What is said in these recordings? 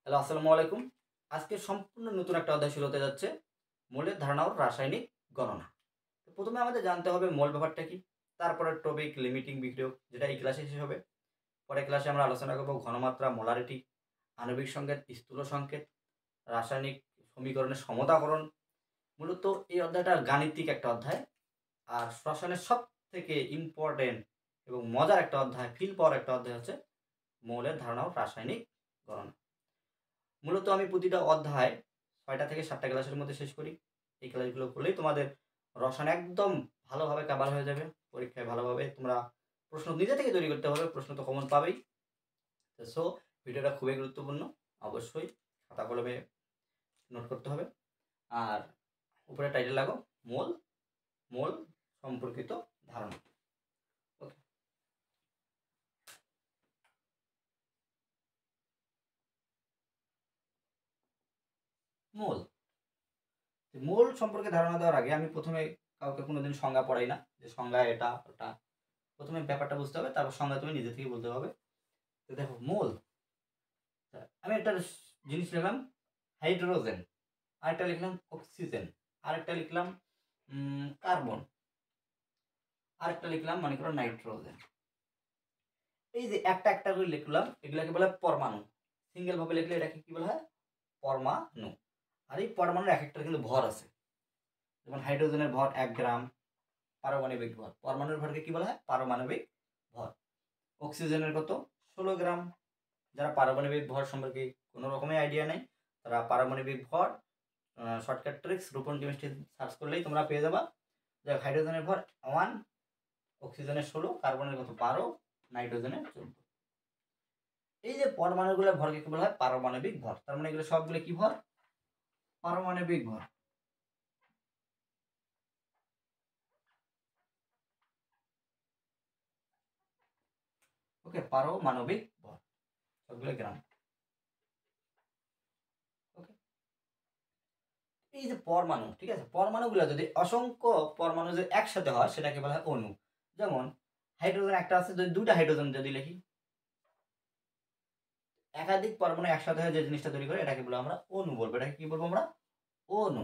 Hello, আসসালামু আলাইকুম। আজকে সম্পূর্ণ নতুন একটা অধ্যায় শুরু হতে যাচ্ছে, মোলের ধারণা ও রাসায়নিক গণনা। তো প্রথমে আমাদের জানতে হবে মোল ব্যাপারটা কি, তারপরে টপিক লিমিটিং বিক্রিয়ক যেটা এই ক্লাসে শেষ হবে। পরের ক্লাসে আমরা আলোচনা করব ঘনমাত্রা, মোলারিটি, আণবিক সংকেত, স্থূল সংকেত, রাসায়নিক সমীকরণের সমতাকরণ। মূলত এই অধ্যায়টা গাণিতিক একটা অধ্যায়, আর রসায়নের সবথেকে ইম্পর্টেন্ট এবং মজার একটা অধ্যায়, ফিল পাওয়ার একটা অধ্যায় হচ্ছে মৌলের ধারণা ও রাসায়নিক গণনা। মূলত আমি প্রতিটা অধ্যায় ৬টা থেকে ৭টা ক্লাসের মধ্যে শেষ করি। এই ক্লাসগুলো করলেই তোমাদের রসায়ন একদম ভালোভাবে কভার হয়ে যাবে। পরীক্ষায় ভালোভাবে তোমরা প্রশ্ন নিজে থেকে তৈরি করতে হবে, প্রশ্ন তো কমন পাবেই। সো ভিডিওটা খুবই গুরুত্বপূর্ণ, অবশ্যই খাতা কলমে নোট করতে হবে। আর উপরে টাইটেল লাগো মোল, মোল সম্পর্কিত ধারণা। ওকে, মোল মোল সম্পর্কে ধারণা দেওয়ার আগে আমি প্রথমে কাউকে কোনোদিন সংজ্ঞা পড়াই না, যে সংজ্ঞা এটা ওটা। প্রথমে ব্যাপারটা বুঝতে হবে, তারপর সংজ্ঞা তুমি নিজে থেকে বলতে হবে। তো দেখো মোল, আমি একটা জিনিস লিখলাম হাইড্রোজেন, আরেকটা লিখলাম অক্সিজেন, আরেকটা লিখলাম কার্বন, আরেকটা লিখলাম মনে করো নাইট্রোজেন। এই যে একটা একটা করে লিখলাম, এগুলাকে বলা হয় পরমাণু। সিঙ্গেল ভাবে লিখলে এটাকে কি বলা হয়? পরমাণু। আর এই পরমাণুর এক একটার কিন্তু ভর আছে। যেমন হাইড্রোজেনের ভর 1 গ্রাম, পারমাণবিক ভর। পরমাণুর ভরকে কি বলা হয়? পারমাণবিক ভর। অক্সিজেনের কত? 16 গ্রাম। যারা পারমাণবিক ভর সম্পর্কে কোনো রকমের আইডিয়া নেই, তারা পারমাণবিক ভর shortcut tricks Rupon chemistry search করলেই তোমরা পেয়ে যাবা। যাক, হাইড্রোজেনের ভর 1, অক্সিজেনের 16, কার্বনের কত? 12, নাইট্রোজেনের 14। এই যে পরমাণুগুলোর ভরকে কি বলা হয়? পারমাণবিক ভর। তার মানে এগুলো সবগুলো কি ভর? পারমাণবিক ভর। ওকে, পারমাণবিক ভর সবগুলো গ্রাম। ওকে, এই যে পরমাণু, ঠিক আছে, পরমাণুগুলো যদি অসংখ্য পরমাণু যদি একসাথে হয় সেটাকে বলা হয় অণু। যেমন হাইড্রোজেন একটা আছে, যদি দুইটা হাইড্রোজেন যদি লিখি, একাধিক পরমাণু একসাথে হয়ে যে জিনিসটা তৈরি করে এটাকে বলবো আমরা অণু বলবো। এটাকে কি বলবো আমরা? অণু।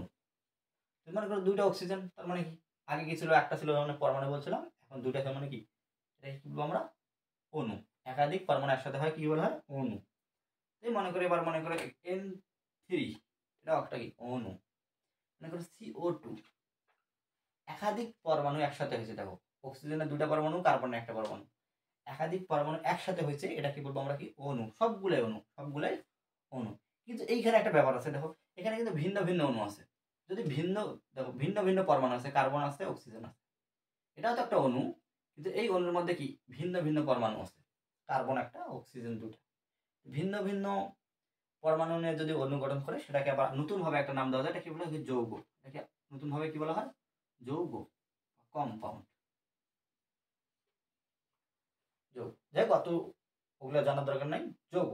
মনে করো দুইটা অক্সিজেন, তার মানে কি? আগে কি ছিল? একটা ছিল, মানে পরমাণু বলছিলাম, এখন দুইটা, তার মানে কি? এটাকে কি বলবো আমরা? অণু। একাধিক পরমাণু একসাথে হয় কি বলা হয়? অণু। এই মনে করে, এবার মনে করে N3, এটা একটা কি? অণু। মনে করো CO2, একাধিক পরমাণু একসাথে হয়েছে। দেখো, অক্সিজেনের দুটা পরমাণু, কার্বনের একটা পরমাণু, একাধিক পরমাণু একসাথে হয়েছে, এটা কি বলবো আমরা? কি? অণু। সবগুলাই অণু, সবগুলাই অণু। কিন্তু এইখানে একটা ব্যাপার আছে, দেখো এখানে কিন্তু ভিন্ন ভিন্ন অণু আছে। যদি ভিন্ন, দেখো ভিন্ন ভিন্ন পরমাণু আছে, কার্বন আছে, অক্সিজেন আছে, এটাও তো একটা অণু। কিন্তু এই অণুর মধ্যে কি ভিন্ন ভিন্ন পরমাণু আছে, কার্বন একটা, অক্সিজেন দুটা। ভিন্ন ভিন্ন পরমাণু নিয়ে যদি অণু গঠন করে, সেটাকে আবার নতুন ভাবে একটা নাম দেওয়া যায়। এটা কি বলা হয়? যৌগ। এটাকে নতুন ভাবে কি বলা হয়? যৌগ, কম্পাউন্ড। যৌগ, যাই হোক, অত ওগুলো জানার দরকার নাই। যৌগ,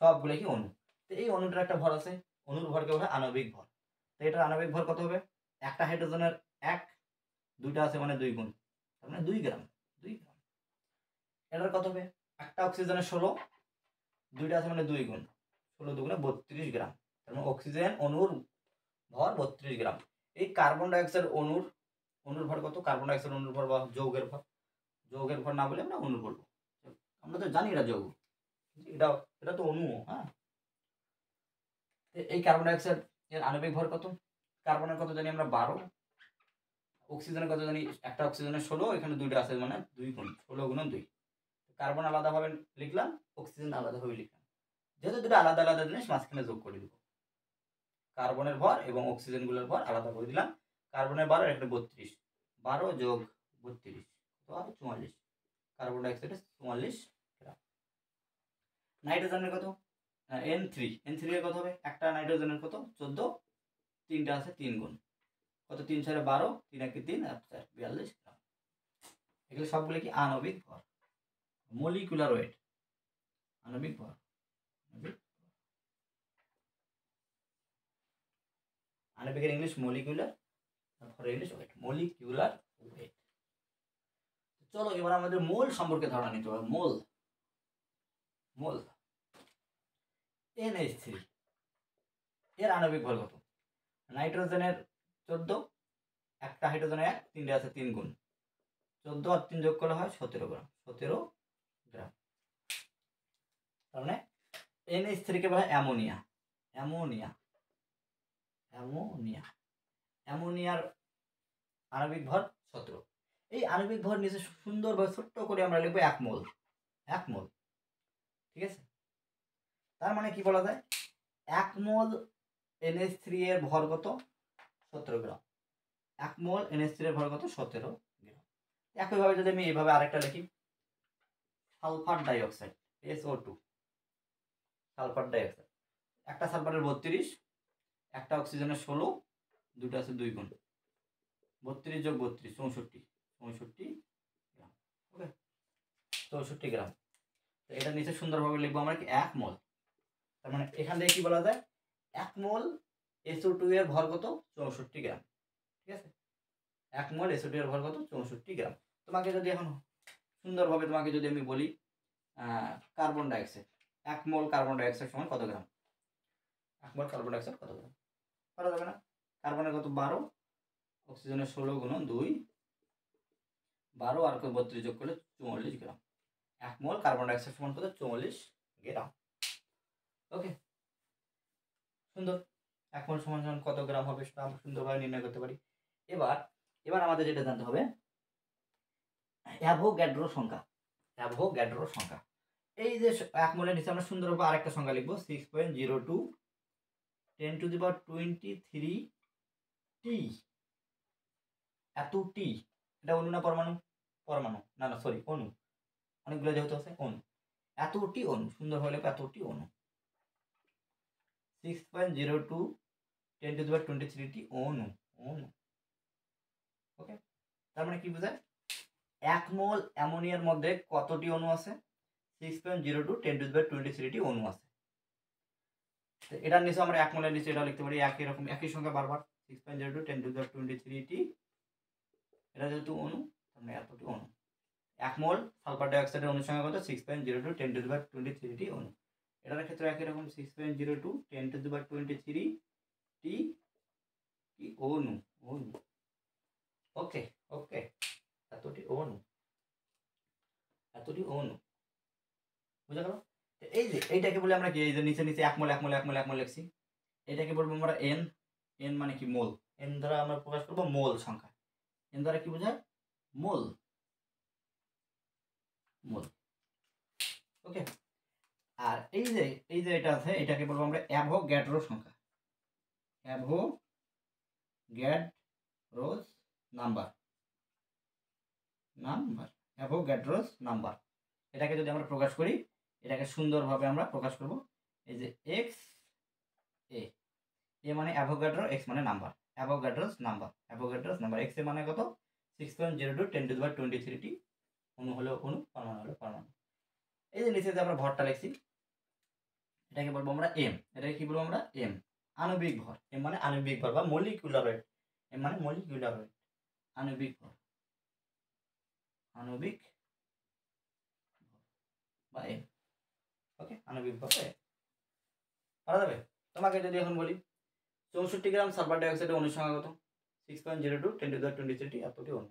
সবগুলো কি? অণু। তো এই অণুটার একটা ভর আছে, অণুর ভরকে বলা হয় আণবিক ভর। তো এটার আণবিক ভর কত হবে? একটা হাইড্রোজেনের 1, দুইটা আছে মানে 2 গুণ, তার মানে 2 গ্রাম। 2 গ্রাম। এটার কত হবে? একটা অক্সিজেনের 16, দুইটা আছে মানে 2 গুণ, 16 দুগুণে 32 গ্রাম। তার মানে অক্সিজেন অণুর ভর 32 গ্রাম। এই কার্বন ডাইঅক্সাইড অণুর অণুর ভর কত? কার্বন ডাইঅক্সাইড অণুর ভর বা যৌগের ভর, যৌগের ভর না বলে আমরা অণু বলবো। আমরা তো জানি এটা যৌগ, এটা এটা তো অণু। হ্যাঁ, এই কার্বন ডাইঅক্সাইড এর আণবিক ভর কত? কার্বনের কত জানি আমরা? 12। অক্সিজেনের কত জানি? একটা অক্সিজেনের 16, এখানে দুইটা আছে মানে 2 গুণ, 16 গুণ 2। কার্বন আলাদাভাবে লিখলাম, অক্সিজেন আলাদাভাবে লিখলাম। যেহেতু দুটো আলাদা আলাদা জিনিস, মাঝখানে যোগ করে দিব। কার্বনের ভর এবং অক্সিজেনগুলোর ভর আলাদা করে দিলাম। কার্বনের 12, একটা 32, 12 যোগ 32 তো আর 44। কার্বন ডাইঅক্সাইডের 44 গ্রাম। নাইট্রোজেনের কত? N3 এর কত হবে? একটা নাইট্রোজেনের কত? 14, তিনটা আছে 3 গুণ, কত? 3 4 12, 3 1 3 আর 4 42 গ্রাম। এগুলো সবগুলো কি? আণবিক ভর, মলিকুলার ওয়েট, আণবিক ভর। আণবিকের ইংলিশ মলিকুলার, ভরের ইংলিশ ওয়েট, মলিকুলার ওয়েট। চলো এবার আমাদের মোল সম্পর্কে ধারণা নিতে হবে। মোল, মোল NH3 এর আণবিক ভর কত? নাইট্রোজেনের 14, একটা হাইড্রোজেনের 1, 3টে আছে 3 গুণ 14 আর 3 যোগ করলে হয় 17 গ্রাম। 17 গ্রাম। তার মানে NH3 কে বলা হয় অ্যামোনিয়া। অ্যামোনিয়া অ্যামোনিয়া অ্যামোনিয়ার আণবিক ভর 17। এই আণবিক ভর নিচে সুন্দরভাবে ছোট্ট করে আমরা লিখবো 1 মোল। 1 মোল, ঠিক আছে? তার মানে কি বলা যায়? 1 মোল NH3 এর ভর কত? 17 গ্রাম। 1 মোল NH3 এর ভর কত? 17 গ্রাম। একইভাবে যদি আমি এইভাবে আরেকটা লিখি, sulphur dioxide SO2, sulphur dioxide, একটা সালফারের 32, একটা অক্সিজেনের 16, দুটো আছে 2 গুণ 32 যোগ 32 64 গ্রাম। ওকে, 64 গ্রাম। তো এটা নিচে সুন্দরভাবে লিখবো আমরা কি 1 মোল। তার মানে এখান থেকে কি বলা যায়? 1 মোল SO2 এর ভর কত? 64 গ্রাম। ঠিক আছে, 1 মোল SO2 এর ভর কত? 64 গ্রাম। তোমাকে যদি এখন সুন্দরভাবে তোমাকে যদি আমি বলি carbon dioxide, 1 mole carbon dioxide সমান কত গ্রাম? 1 মোল কার্বন ডাইঅক্সাইড কত গ্রাম? করা যাবে না? কার্বনের কত? 12, অক্সিজেনের 16 গুণ 2, 12 আর 32 যোগ করলে 44 গ্রাম। 1 মোল কার্বন ডাইঅক্সাইড সমান কত? 44 গ্রাম। ওকে, সুন্দর। 1 মোল সমান সমান কত গ্রাম হবে সেটা আমরা সুন্দরভাবে নির্ণয় করতে পারি। এবার আমাদের যেটা জানতে হবে অ্যাভোগাড্রো সংখ্যা। অ্যাভোগাড্রো সংখ্যা, এই যে 1 মোলের নিচে আমরা সুন্দরভাবে আরেকটা সংখ্যা লিখবো 6.02 10⁻23 টি। এত টি, এটা অণু না পরমাণু? পরমাণু না, সরি, অণু। অনেকগুলো যেহেতু আছে অণু, এতটি অণু। সুন্দরভাবে লিখবো এতটি অণু। 6.02 10⁻23 টি অণু। ওকে, তার মানে কি বোঝায়? 1 মোল অ্যামোনিয়ার মধ্যে কতটি অণু আছে? 6.02 10⁻23 টি অণু আছে। এটার নিচে আমরা 1 মোলের নিচে এটা লিখতে পারি একই সংখ্যা বারবার 6.02 10⁻23 টি। এটা যেহেতু অণু, মানে এতটি অণু। 1 মোল সালফার ডাইঅক্সাইডের অণুর সংখ্যা কত? 6.02 10⁻23 টি অণু। এটার ক্ষেত্রে একই রকম 6.02 10⁻23 টি অণু। ওকে, এতটি অণু বুঝা গেল? এই যে এইটাকে বলে আমরা কি, এই যে নিচে 1 মোল লিখছি, এটাকে বলবো আমরা এন মানে কি? মোল। এন দ্বারা আমরা প্রকাশ করবো মোল সংখ্যা। এন দ্বারা কি বোঝায়? মোল। ওকে, আর এই যে এটা আছে, এটাকে বলবো আমরা অ্যাভোগাড্রো সংখ্যা। Avogadro's number. Avogadro's number. এটাকে যদি আমরা প্রকাশ করি, এটাকে সুন্দরভাবে আমরা প্রকাশ করব এই যে এক্স এ মানে অ্যাভোগাড্রো, এক্স মানে নাম্বার। অ্যাভোগাড্রোস নাম্বার এক্স এ মানে কত? 6.02 10⁻23 টি। অণু হলো অণু, পরমাণু হলো পরমাণু। এই যে নিচে যে আমরা ভরটা লিখছি, এটাকে বলবো আমরা এম। এটাকে কি বলবো আমরা? এম, আণবিক ভর। এম মানে আণবিক ভর বা মলিকুলার ওয়েট। এম মানে মলিকুলার ওয়েট, আণবিক ভর বা এম। ওকে, আণবিক ভর করা যাবে? তোমাকে যদি এখন বলি 64 গ্রাম সালফার ডাইঅক্সাইডের অণুর সংখ্যা কত? 6.02 10⁻23 টি, এতটি অণু।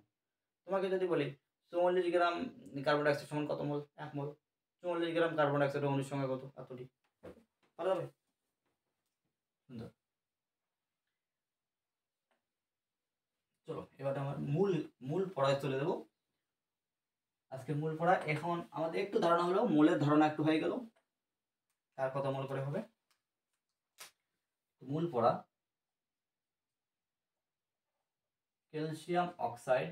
তোমাকে যদি বলি 44 গ্রাম কার্বন ডাইঅক্সাইড সমান কত মোল? 1 মোল। 44 গ্রাম কার্বন ডাইঅক্সাইডের অণুর সংখ্যা কত? এতটি। করা যাবে? সুন্দর। চলো এবার আমার মূল পড়ায় চলে দেবো। আজকে মূল পড়া। এখন আমাদের একটু ধারণা হলো, মোলের ধারণা একটু হয়ে গেল, তার কত মোল করে হবে। মূল পড়া, calcium oxide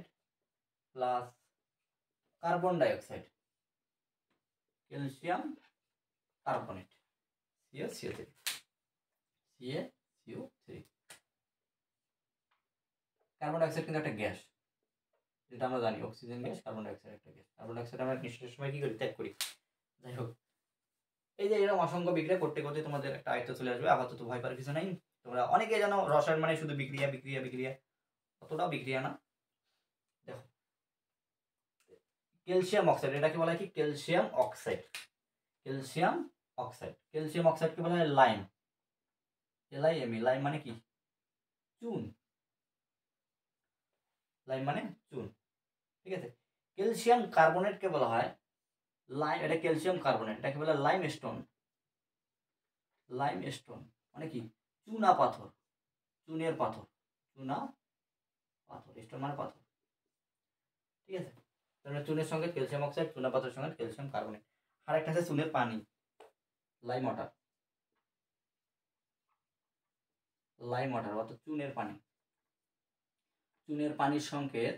plus carbon dioxide, calcium carbonate, CaCO3। Carbon dioxide কিন্তু একটা গ্যাস, যেটা আমরা জানি অক্সিজেন গ্যাস, কার্বন ডাইঅক্সাইড একটা গ্যাস। কার্বন ডাইঅক্সাইড আমরা নিঃশ্বাসের সময় কি করি? ত্যাগ করি। যাই হোক, এই যে এরকম অসংখ্য বিক্রিয়া করতে করতে তোমাদের একটা আয়ত্ত চলে আসবে। আপাতত ভয় পাওয়ার কিছু নাই। তোমরা অনেকে জানো রসায়ন মানে শুধু বিক্রিয়া, অতটাও বিক্রিয়া না। দেখো, ক্যালসিয়াম অক্সাইড, এটাকে বলা হয় কি? Calcium oxide. অক্সাইড। ক্যালসিয়াম অক্সাইডকে বলা হয় লাইম, LIME। লাইম মানে কি? চুন। লাইম মানে চুন, ঠিক আছে। ক্যালসিয়াম কার্বনেটকে বলা হয় লাইম, এটা ক্যালসিয়াম কার্বনেট, এটাকে বলা হয় লাইমস্টোন। লাইমস্টোন মানে কি? চুনা পাথর, চুনের পাথর, চুনা পাথর, স্টোন মানে পাথর, ঠিক আছে। তাহলে চুনের সঙ্গে ক্যালসিয়াম অক্সাইড, চুনা পাথরের সঙ্গে ক্যালসিয়াম কার্বনেট। আর একটা আছে চুনের পানি, লাইম ওয়াটার। লাইম ওয়াটার অর্থাৎ চুনের পানি। চুনের পানির সংকেত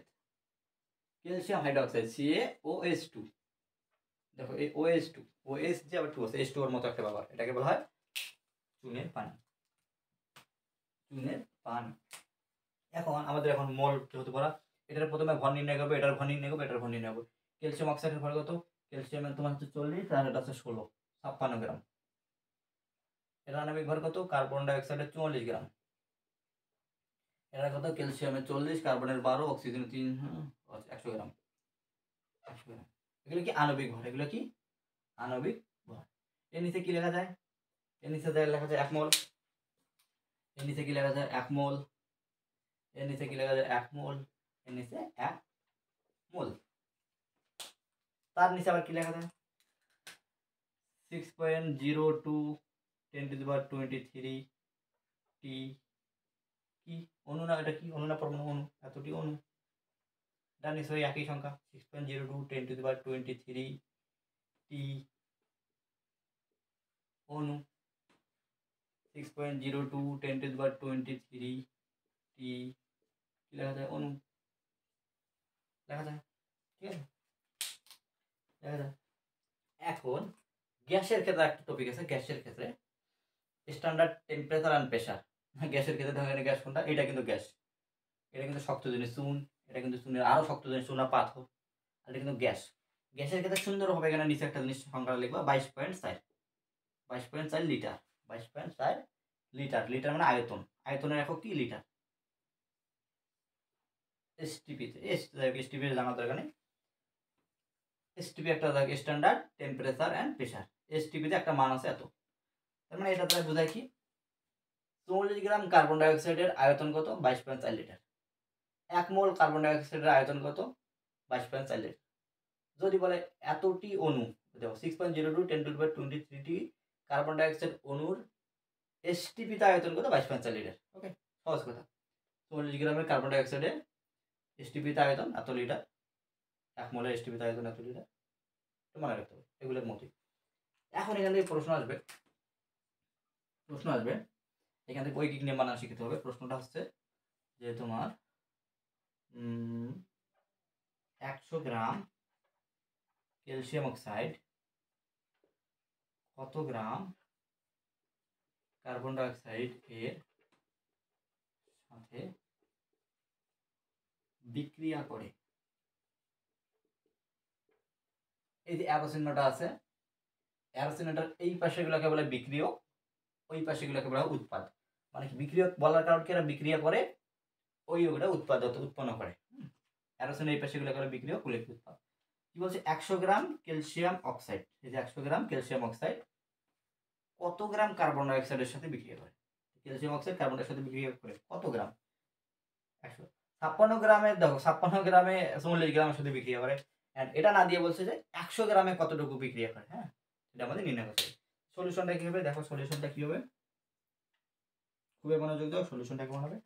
ক্যালসিয়াম হাইড্রোক্সাইড, CaOH2। দেখো এই OH2, OH যে আবার 2 আছে, H2 এর মতো একটা ব্যাপার, এটাকে বলা হয় চুনের পানি। চুনের পানি। এখন মোল যেহেতু করা, এটার প্রথমে ঘন নির্ণয় করবে, এটার ঘন নির্ণয় করবে, এটার ঘন নির্ণয় করবে। ক্যালসিয়াম অক্সাইডের ভর কত? ক্যালসিয়ামের তোমার হচ্ছে 40 আর এটা হচ্ছে 16, 56 গ্রাম। এটার আণবিক ভর কত? কার্বন ডাইঅক্সাইডের 44 গ্রাম। এটা কত? ক্যালসিয়ামের 40, কার্বনের 12, অক্সিজেনের 3, 100 গ্রাম। 100 গ্রাম। এগুলো কি আণবিক ভর, এগুলো কি আণবিক ভর। এর নিচে কি লেখা যায়? এর নিচে লেখা যায় 1 মোল। এর নিচে কি লেখা যায়? 1 মোল। এর নিচে কি লেখা যায়? 1 মোল। এর নিচে 1 মোল। তার নিচে আবার কি লেখা যায়? 6.02 10⁻23 টি। কি অণু না? এটা কি অণু না পরমাণু? অণু, এতটি অণু। এটা নিশ্চয়ই একই সংখ্যা, 6.02 10⁻23 টি অণু। 6.02 10⁻23 টি কি লেখা যায়? অণু লেখা যায়, ঠিক আছে, লেখা যায়। এখন গ্যাসের ক্ষেত্রে একটা টপিক আছে, গ্যাসের ক্ষেত্রে স্ট্যান্ডার্ড টেম্পারেচার অ্যান্ড প্রেসার। গ্যাসের ক্ষেত্রে ধরেন গ্যাস কোনটা? এটা কিন্তু গ্যাস, এটা কিন্তু শক্ত জিনিস চুন, এটা কিন্তু চুনের আরো শক্ত জিনিস চুনা পাথর, আর এটা কিন্তু গ্যাস। গ্যাসের ক্ষেত্রে সুন্দরভাবে এখানে নিচে একটা জিনিস সংখ্যা লিখবা, 22.4, 22.4 লিটার, 22.4 লিটার। লিটার মানে আয়তন, আয়তনের একক কি? লিটার। এসটিপিতে, এসটিপি জানার দরকার নেই। এসটিপি একটা স্ট্যান্ডার্ড টেম্পারেচার অ্যান্ড প্রেসার। এসটিপিতে একটা মান আছে এত। তার মানে এটা দ্বারা বোঝায় কি? 44 গ্রাম কার্বন ডাইঅক্সাইডের আয়তন কত? 22.4 লিটার। 1 মোল কার্বন ডাইঅক্সাইডের আয়তন কত? 22.4 লিটার। যদি বলে এতটি অণু, দেখো 6.02 10⁻23 টি কার্বন ডাইঅক্সাইড অণুর এসটিপিতে আয়তন কত? 22.4 লিটার। ওকে, সহজ কথা। 44 গ্রামের কার্বন ডাইঅক্সাইডের এসটিপিতে আয়তন এত লিটার, 1 মোলের এসটিপিতে আয়তন এত লিটার। মনে রাখতে হবে এগুলোর মতোই। এখন এখান থেকে প্রশ্ন আসবে, এখান থেকে ঐকিক নিয়ম বানান শিখতে হবে। প্রশ্নটা হচ্ছে যে তোমার 100 গ্রাম ক্যালসিয়াম অক্সাইড কত গ্রাম কার্বন ডাইঅক্সাইড এর সাথে বিক্রিয়া করে? এই যে অ্যারো চিহ্নটা আছে, অ্যারো চিহ্নটার এই পাশেগুলোকে বলে বিক্রিয়ক, ওই পাশেগুলোকে বলা হয় উৎপাদ। মানে কি বিক্রিয়ক বলার কারণ কি? এরা বিক্রিয়া করে ওইগুলো উৎপন্ন করে। অ্যারো চিহ্ন এই পাশেগুলোকে বলে বিক্রিয়ক, উল্লেখিত উৎপাদ। কি বলছে? 100 গ্রাম ক্যালসিয়াম অক্সাইড, এই যে 100 গ্রাম ক্যালসিয়াম অক্সাইড কত গ্রাম কার্বন ডাইঅক্সাইডের সাথে বিক্রিয়া করে? ক্যালসিয়াম অক্সাইড কার্বন ডাইঅক্সাইডের সাথে বিক্রিয়া করে কত গ্রাম? 156 গ্রামে, দেখো 56 গ্রামে 44 গ্রামের সাথে বিক্রিয়া করে। এটা না দিয়ে বলছে যে 100 গ্রামে কতটুকু বিক্রিয়া করে। হ্যাঁ, এটা আমাদের নির্ণয় করতে হবে। সলিউশনটা কি হবে? দেখো সলিউশনটা কি হবে, খুবই মনোযোগ দাও। সলিউশনটা কেমন হবে?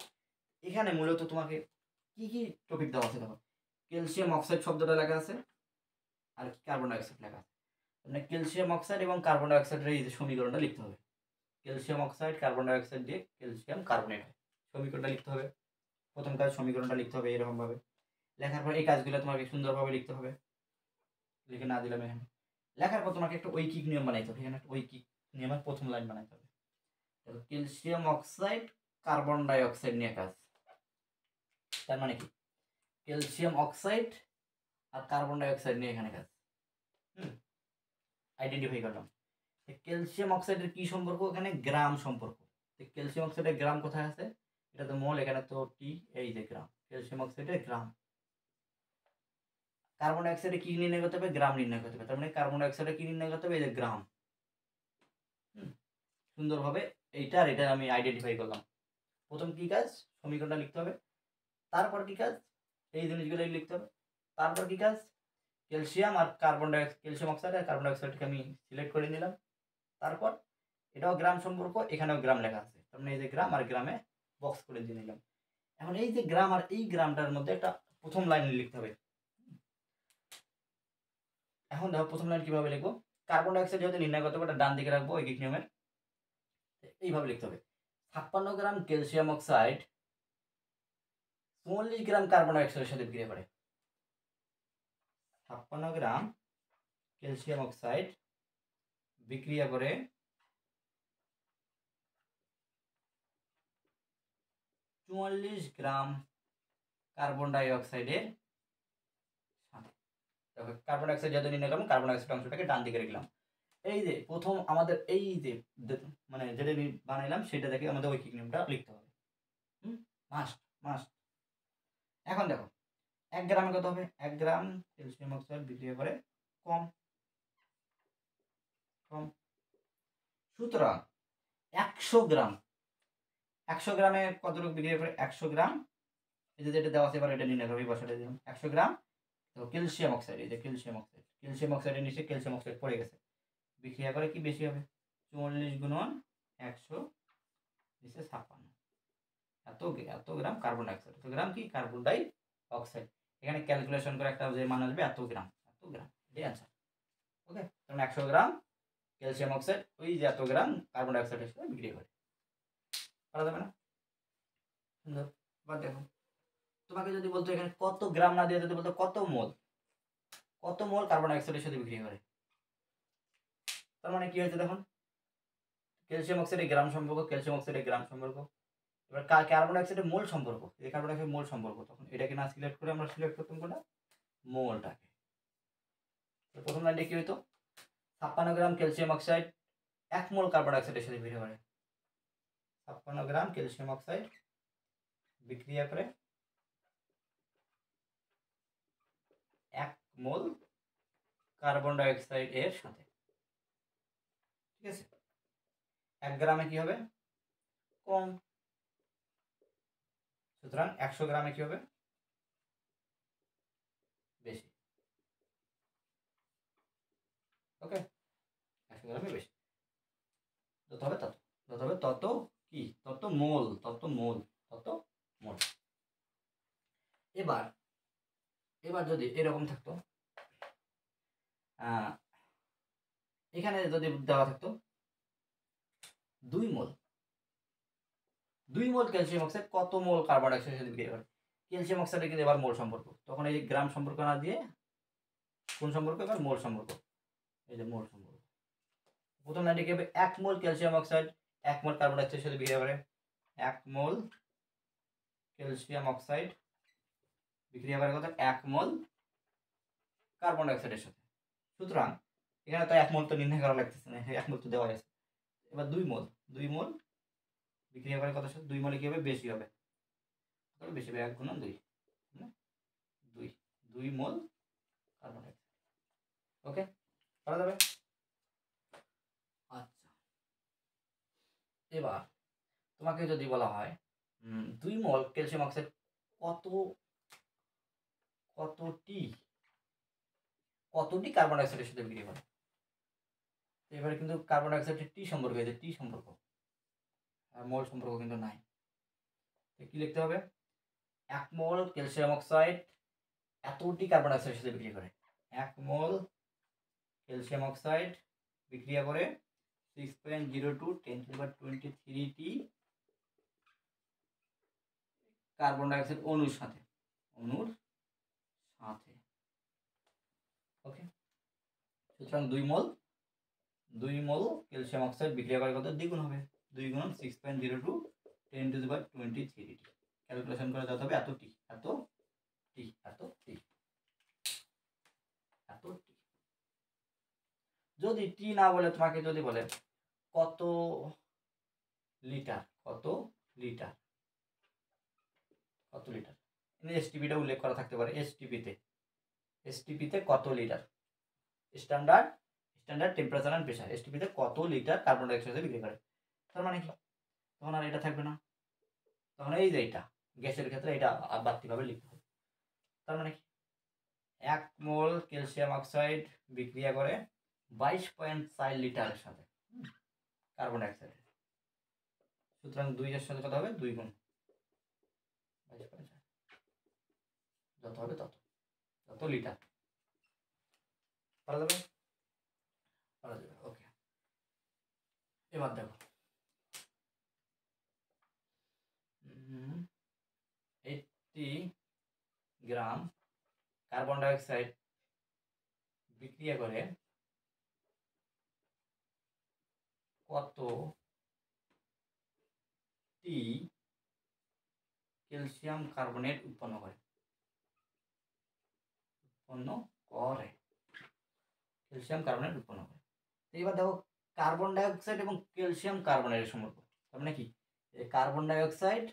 এখানে মূলত তোমাকে কি কি টপিক দেওয়া আছে দেখো। ক্যালসিয়াম অক্সাইড শব্দটা লেখা আছে, আর কার্বন ডাইঅক্সাইড লেখা আছে। মানে ক্যালসিয়াম অক্সাইড এবং কার্বন ডাইঅক্সাইডের এই যে সমীকরণটা লিখতে হবে। ক্যালসিয়াম অক্সাইড কার্বন ডাইঅক্সাইড দিয়ে ক্যালসিয়াম কার্বনেট হয়, সমীকরণটা লিখতে হবে। প্রথম কাজ সমীকরণটা লিখতে হবে এরকম ভাবে। লেখার পর এই কাজগুলো তোমাকে সুন্দরভাবে লিখতে হবে, লিখে না দিলাম এখানে। লেখার পর তোমাকে একটা ঐকিক নিয়ম বানাইতে হবে। এখানে একটা ঐকিক নিয়মের প্রথম লাইন বানাইতে হবে। ক্যালসিয়াম অক্সাইড কার্বন ডাইঅক্সাইড নিয়ে কাজ। তার মানে কি? ক্যালসিয়াম অক্সাইড আর কার্বন ডাইঅক্সাইড নিয়ে এখানে কাজ। আইডেন্টিফাই করলাম। ক্যালসিয়াম অক্সাইডের কি সম্পর্ক? এখানে গ্রাম সম্পর্ক। ক্যালসিয়াম অক্সাইডের গ্রাম কোথায় আছে? এটা তো মোল, এখানে তো টি, এই যে গ্রাম। ক্যালসিয়াম অক্সাইডের গ্রাম। কার্বন ডাইঅক্সাইডে কি নির্ণয় করতে হবে? গ্রাম নির্ণয় করতে হবে। তার মানে কার্বন ডাইঅক্সাইডে কি নির্ণয় করতে হবে? এই যে গ্রাম। সুন্দরভাবে এইটা আর এটা আমি আইডেন্টিফাই করলাম। প্রথম কী কাজ, সমীকরণটা লিখতে হবে। তারপর কী কাজ, এই জিনিসগুলো লিখতে হবে। তারপর কী কাজ, ক্যালসিয়াম আর ক্যালসিয়াম অক্সাইড আর কার্বন ডাইঅক্সাইডকে আমি সিলেক্ট করে নিলাম। তারপর এটাও গ্রাম সম্পর্ক, এখানেও গ্রাম লেখা আছে, তার মানে এই যে গ্রাম আর গ্রামে বক্স করে দিয়ে নিলাম। এখন এই যে গ্রাম আর এই গ্রামটার মধ্যে একটা প্রথম লাইন লিখতে হবে। এখন দেখো প্রথম লাইন কিভাবে লিখবো, কার্বন ডাইঅক্সাইড যেহেতু নির্ণয় করতে হবে, এটা ডান দিকে রাখবো ঐকিক নিয়মের। এইভাবে লিখতে হবে, 56 gram calcium oxide 44 gram carbon ডাইঅক্সাইডের সাথে বিক্রিয়া করে। 56 গ্রাম ক্যালসিয়াম অক্সাইড বিক্রিয়া করে 44 গ্রাম কার্বন ডাইঅক্সাইডের সাথে। দেখো কার্বন ডাইঅক্সাইড যেহেতু নির্ণয় করলাম, কার্বন ডাইঅক্সাইড অংশটাকে ডান দিকে রাখলাম। এই যে প্রথম আমাদের এই যে মানে যেটা বানাইলাম সেটা দেখে আমাদের ঐকিক নিয়মটা লিখতে হবে। Must must. এখন দেখো 1 গ্রামে কত হবে, 1 গ্রাম ক্যালসিয়াম অক্সাইড বিক্রিয়া করে কম। সুতরাং 100 গ্রাম, 100 গ্রামে কতটুকু বিক্রিয়া করে, 100 গ্রাম, এই যে যেটা দেওয়া আছে এবার এটা নির্ণয় করবে, বসাতে দিলাম 100 গ্রাম। তো ক্যালসিয়াম অক্সাইড, এই যে ক্যালসিয়াম অক্সাইডের নিচে ক্যালসিয়াম অক্সাইড পড়ে গেছে, বিক্রিয়া করে কি বেশি হবে, 44 গুণন 100 নিচে 56, এত গ্রাম কার্বন ডাইঅক্সাইড, এত গ্রাম কি কার্বন ডাই অক্সাইড। এখানে ক্যালকুলেশন করে একটা যে মান আসবে এত গ্রাম, এটাই আনসার। ওকে, তাহলে 100 গ্রাম ক্যালসিয়াম অক্সাইড ওই যে এত গ্রাম কার্বন ডাইঅক্সাইডের সাথে বিক্রিয়া করে, পারা যাবে না? সুন্দর। এবার দেখো তোমাকে যদি বলতো এখানে কত গ্রাম না দিয়ে যদি বলতো কত মোল কার্বন ডাইঅক্সাইডের সাথে বিক্রিয়া করে, তার মানে কি হয়েছে দেখুন, ক্যালসিয়াম অক্সাইডের গ্রাম সম্পর্ক, ক্যালসিয়াম অক্সাইডের গ্রাম সম্পর্ক। এবার কার্বন ডাইঅক্সাইডের মোল সম্পর্ক, এই কার্বন ডাইঅক্সাইড মোল সম্পর্ক, তখন এটাকে না সিলেক্ট করে আমরা সিলেক্ট করতাম কোনটা, মোলটাকে। প্রথম লাইনটা কি হইতো, 56 gram calcium oxide 1 mole carbon ডাইঅক্সাইডের সাথে বিক্রিয়া করে। 56 গ্রাম ক্যালসিয়াম অক্সাইড বিক্রিয়া করে 1 মোল কার্বন ডাইঅক্সাইড এর সাথে। ঠিক আছে, 1 গ্রামে কি হবে, কম। সুতরাং 100 গ্রামে কি হবে, বেশি। ওকে, 100 গ্রামে বেশি। যত হবে তত কি, তত মোল। এবার যদি এরকম থাকতো, এখানে যদি দেওয়া থাকতো 2 মোল ক্যালসিয়াম অক্সাইড কত মোল কার্বন ডাইঅক্সাইডের সাথে বিক্রিয়া করে, ক্যালসিয়াম অক্সাইডের কিন্তু এবার মোল সম্পর্ক, তখন এই যে গ্রাম সম্পর্ক না দিয়ে কোন সম্পর্ক, এবার মোল সম্পর্ক। এই যে মোল সম্পর্ক, প্রথম লাইনটি কি হবে, 1 mole calcium oxide 1 mole carbon ডাইঅক্সাইডের সাথে বিক্রিয়া করে, 1 মোল ক্যালসিয়াম অক্সাইড বিক্রিয়া করে কত, 1 মোল কার্বন ডাইঅক্সাইডের সাথে। সুতরাং এখানে তো 1 মোল তো নির্ণয় করা লাগতেছে না, 1 মোল তো দেওয়া আছে। এবার 2 মোল বিক্রিয়া করে কত সাথে, 2 মোলে কি হবে, বেশি হবে, বেশি হবে 1 গুণন 2, 2 মোল কার্বন ডাইঅক্সাইড। ওকে, করা যাবে। আচ্ছা, এবার তোমাকে যদি বলা হয় 2 মোল ক্যালসিয়াম অক্সাইড কতটি কার্বন ডাইঅক্সাইডের সাথে বিক্রিয়া করে, এবারে কিন্তু কার্বন ডাইঅক্সাইডের টি সম্পর্ক, এই যে টি সম্পর্ক, আর মোল সম্পর্ক কিন্তু নাই। কি লিখতে হবে, 1 মোল ক্যালসিয়াম অক্সাইড এতটি কার্বন ডাইঅক্সাইডের সাথে বিক্রিয়া করে, 1 মোল ক্যালসিয়াম অক্সাইড বিক্রিয়া করে 6.02 10⁻23 টি কার্বন ডাইঅক্সাইড অণুর সাথে। ওকে, সুতরাং 2 মোল ক্যালসিয়াম অক্সাইড বিক্রিয়া করে কত, দ্বিগুণ হবে, 2 গুণন 6.02 10⁻23 টি, ক্যালকুলেশন করে যত হবে এত টি। যদি টি না বলে, তোমাকে যদি বলে কত লিটার, এসটিপিটা উল্লেখ করা থাকতে পারে, এসটিপিতে কত litre, standard temperature and pressure, এসটিপিতে কত লিটার কার্বন ডাইঅক্সাইড বিক্রি করে, তার মানে কি, তখন আর এটা থাকবে না, তখন এই যে এটা গ্যাসের ক্ষেত্রে এটা বাড়তিভাবে লিখতে হবে। তার মানে কি 1 মোল ক্যালসিয়াম অক্সাইড বিক্রিয়া করে 22.4 লিটারের সাথে কার্বন ডাইঅক্সাইড। সুতরাং 2 এর সাথে কত হবে, 2 গুণ 22.4, যত হবে তত লিটার পারা যাবে। ওকে, এবার দেখো 80 গ্রাম কার্বন ডাইঅক্সাইড বিক্রিয়া করে কতটি ক্যালসিয়াম কার্বনেট উৎপন্ন করে, ক্যালসিয়াম কার্বনেট উৎপন্ন করে। এবার দেখো কার্বন ডাইঅক্সাইড এবং ক্যালসিয়াম কার্বনেটের সম্পর্ক, তার মানে কি কার্বন ডাইঅক্সাইড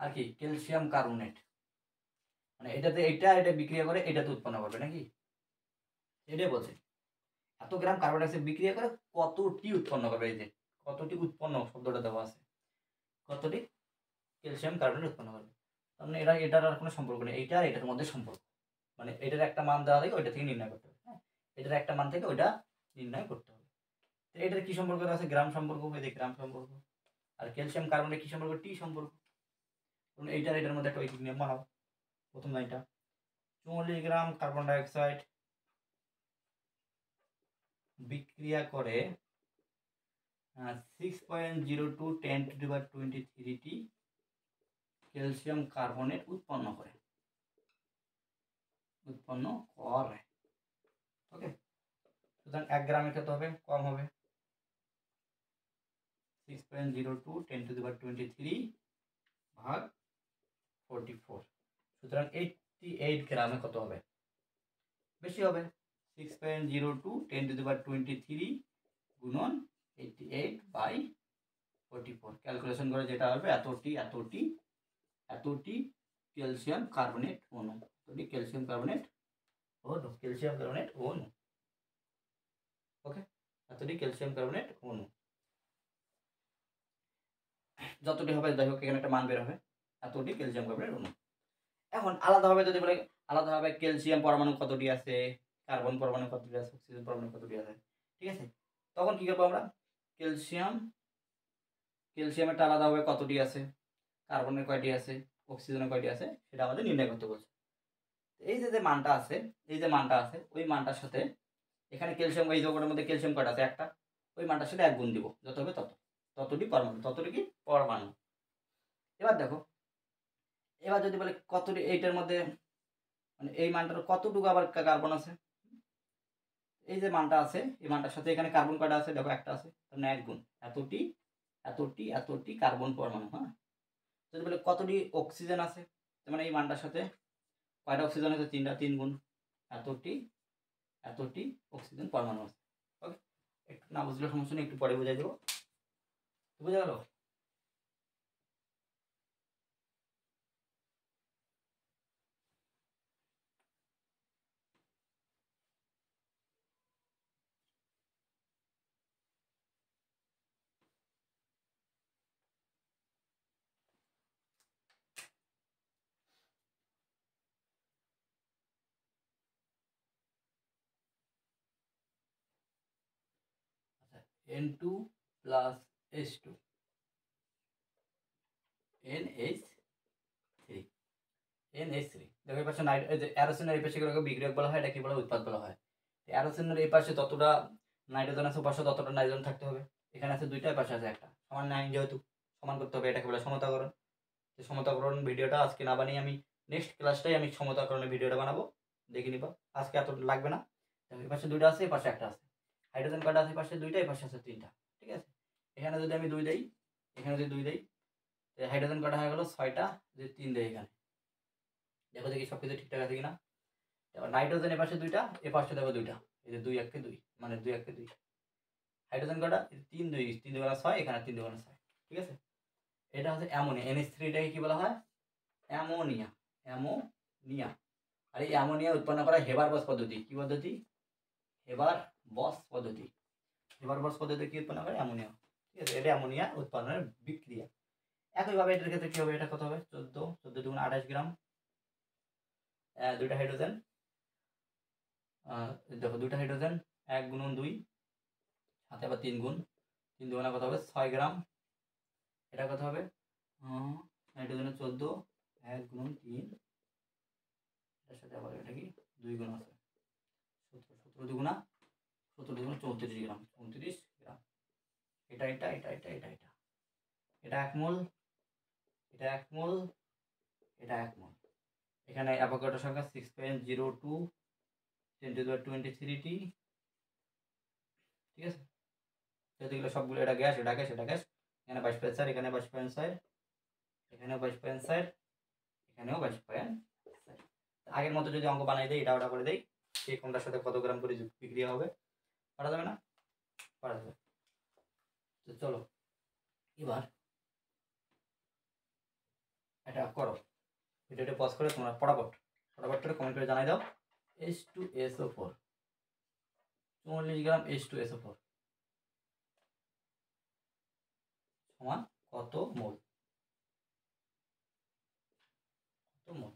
আর কি ক্যালসিয়াম কার্বনেট, মানে এটাতে এটা বিক্রিয়া করে এটাতে উৎপন্ন করবে নাকি, এটাই বলছে এত গ্রাম কার্বন ডাইঅক্সাইড বিক্রিয়া করে কতটি উৎপন্ন করবে, এই যে কতটি উৎপন্ন শব্দটা দেওয়া আছে, কতটি ক্যালসিয়াম কার্বনেট উৎপন্ন করবে। তার মানে এটার আর কোনো সম্পর্ক নেই, এইটা আর এটার মধ্যে সম্পর্ক, মানে এটার একটা মান দেওয়া থাকে ওইটা থেকে নির্ণয় করতে হবে। হ্যাঁ, এটার একটা মান থেকে ওইটা নির্ণয় করতে হবে। তো এটার কি সম্পর্ক আছে, গ্রাম সম্পর্ক, এই যে গ্রাম সম্পর্ক। আর ক্যালসিয়াম কার্বনের কি সম্পর্ক, টি সম্পর্ক। এইটার এটার মধ্যে একটা ঐকিক নিয়ম বানাও। প্রথম লাইনটা 44 গ্রাম কার্বন ডাইঅক্সাইড বিক্রিয়া করে 6.02 10⁻23 টি ক্যালসিয়াম কার্বনেট উৎপন্ন করে। ওকে, সুতরাং 1 গ্রামের ক্ষেত্রে হবে কম হবে 6.02 10⁻23 ভাগ 44, সুতরাং 88 গ্রামে কত হবে, বেশি হবে 6.02 10⁻23 গুণন 88/44, ক্যালকুলেশন করে যেটা হবে এতটি ক্যালসিয়াম কার্বনেট অণু, ক্যালসিয়াম কার্বনেট অণু। ওকে, এতটি ক্যালসিয়াম কার্বনেট অণু, যতটি হবে যাই হোক এখানে একটা মান বের হবে, এতটি ক্যালসিয়াম কার্বনেট অণু। এখন আলাদাভাবে যদি বলে আলাদাভাবে ক্যালসিয়াম পরমাণু কতটি আছে, কার্বন পরমাণু কতটি আছে, অক্সিজেন পরমাণু কতটি আছে, ঠিক আছে, তখন কি করবো আমরা ক্যালসিয়ামেরটা আলাদাভাবে কতটি আছে, কার্বনের কয়টি আছে, অক্সিজেনের কয়টি আছে, সেটা আমাদের নির্ণয় করতে বলছে। এই যে মানটা আছে ওই মানটার সাথে এখানে ক্যালসিয়াম, এই যোগটার মধ্যে ক্যালসিয়াম কয়টা আছে, একটা, ওই মানটার সাথে 1 গুণ দিব, যত হবে ততটি পরমাণু। এবার দেখো, এবার যদি বলে কতটি, এইটার মধ্যে মানে এই মানটার কতটুকু আবার কার্বন আছে, এই যে মানটা আছে এই মানটার সাথে এখানে কার্বন কয়টা আছে, দেখো একটা আছে, তার মানে 1 গুণ এতটি কার্বন পরমাণু। হ্যাঁ, যদি বলে কতটি অক্সিজেন আছে, তার মানে এই মানটার সাথে কয়টা অক্সিজেন আছে, 3টা, 3 গুণ এতটি অক্সিজেন পরমাণু আছে। ওকে, একটু না বুঝলে সমস্যা নেই, একটু পরে বোঝাই দেবো, বুঝা গেল? N2 plus H2 NH3 দেখো এই পাশে অ্যারোসিনের এই পাশে বিক্রিয়ক বলা হয়, এটা কি বলা হয়, উৎপাদ বলা হয়। অ্যারোসিনের এই পাশে ততটা নাইট্রোজেন আছে, পাশে ততটা নাইট্রোজেন থাকতে হবে, এখানে আছে দুইটা, পাশে আছে একটা, সমান নাই, যেহেতু সমান করতে হবে, এটাকে বলে সমতাকরণ। সমতাকরণ ভিডিওটা আজকে না বানিয়ে আমি নেক্সট ক্লাসটাই আমি সমতাকরণের ভিডিওটা বানাবো, দেখে নিবা, আজকে এত লাগবে না। এই পাশে দুইটা আছে, এই পাশে একটা আছে, হাইড্রোজেন কয়টা আছে, পাশে দুইটা, এই পাশে আছে 3টা, ঠিক আছে। এখানে যদি আমি 2 দেই, এখানে যদি 2 দেই, হাইড্রোজেন কয়টা হয়ে গেল 6টা, যদি 3 দেই এখানে, দেখো দেখি সব কিছু ঠিকঠাক আছে কিনা। এবার নাইট্রোজেন এ পাশে 2টা, এ পাশে দেখো 2টা, এই যে 2 1 কে 2, মানে 2 1 কে 2, হাইড্রোজেন কয়টা 3 2 3 2 6, এখানে 3 2 6, ঠিক আছে। এটা হচ্ছে অ্যামোনিয়া, NH3 এটাকে কি বলা হয়, অ্যামোনিয়া। আর এই অ্যামোনিয়া উৎপন্ন করা হেবার-বস পদ্ধতি, কি পদ্ধতি, হেবার-বস পদ্ধতি কি উৎপন্ন করে, অ্যামোনিয়া, ঠিক আছে, এটা অ্যামোনিয়া উৎপাদনের বিক্রিয়া। একইভাবে এটার ক্ষেত্রে কি হবে, এটা কত হবে 14 দুগুণ 28 গ্রাম, দুইটা হাইড্রোজেন, দেখো দুইটা হাইড্রোজেন 1 গুণন 2, সাথে আবার 3 গুণ, 3 দুগুণে কত হবে 6 গ্রাম। এটা কত হবে নাইট্রোজেনের 14, 1 গুণন 3, এটার সাথে আবার এটা কি 2 গুণ আছে 17 দুগুণা 34 গ্রাম, 34 গ্রাম। এটা এটা এটা এটা এটা এটা এটা 1 মোল, এটা 1 মোল, এটা 1 মোল। এখানে অ্যাভোগাড্রো সংখ্যা 6.02 10⁻23t, ঠিক আছে। যেগুলো সবগুলো, এটা গ্যাস, এটা গ্যাস, এটা গ্যাস। এখানে 22.4, এখানে 22.4, এখানেও 22.4, এখানেও 22.4। আগের মতো যদি অঙ্ক বানাই দেয়, এটা ওটা করে দেয়, এই কোনটার সাথে কত গ্রাম করে বিক্রিয়া হবে পারা যাবে না? পারা যাবে। তো চলো এবার এটা করো, ভিডিওটা পজ করে তোমরা ফটাফট করে কমেন্ট করে জানাই দাও। H2SO4 44 গ্রাম H2SO4 সমান কত মোল? কত মোল?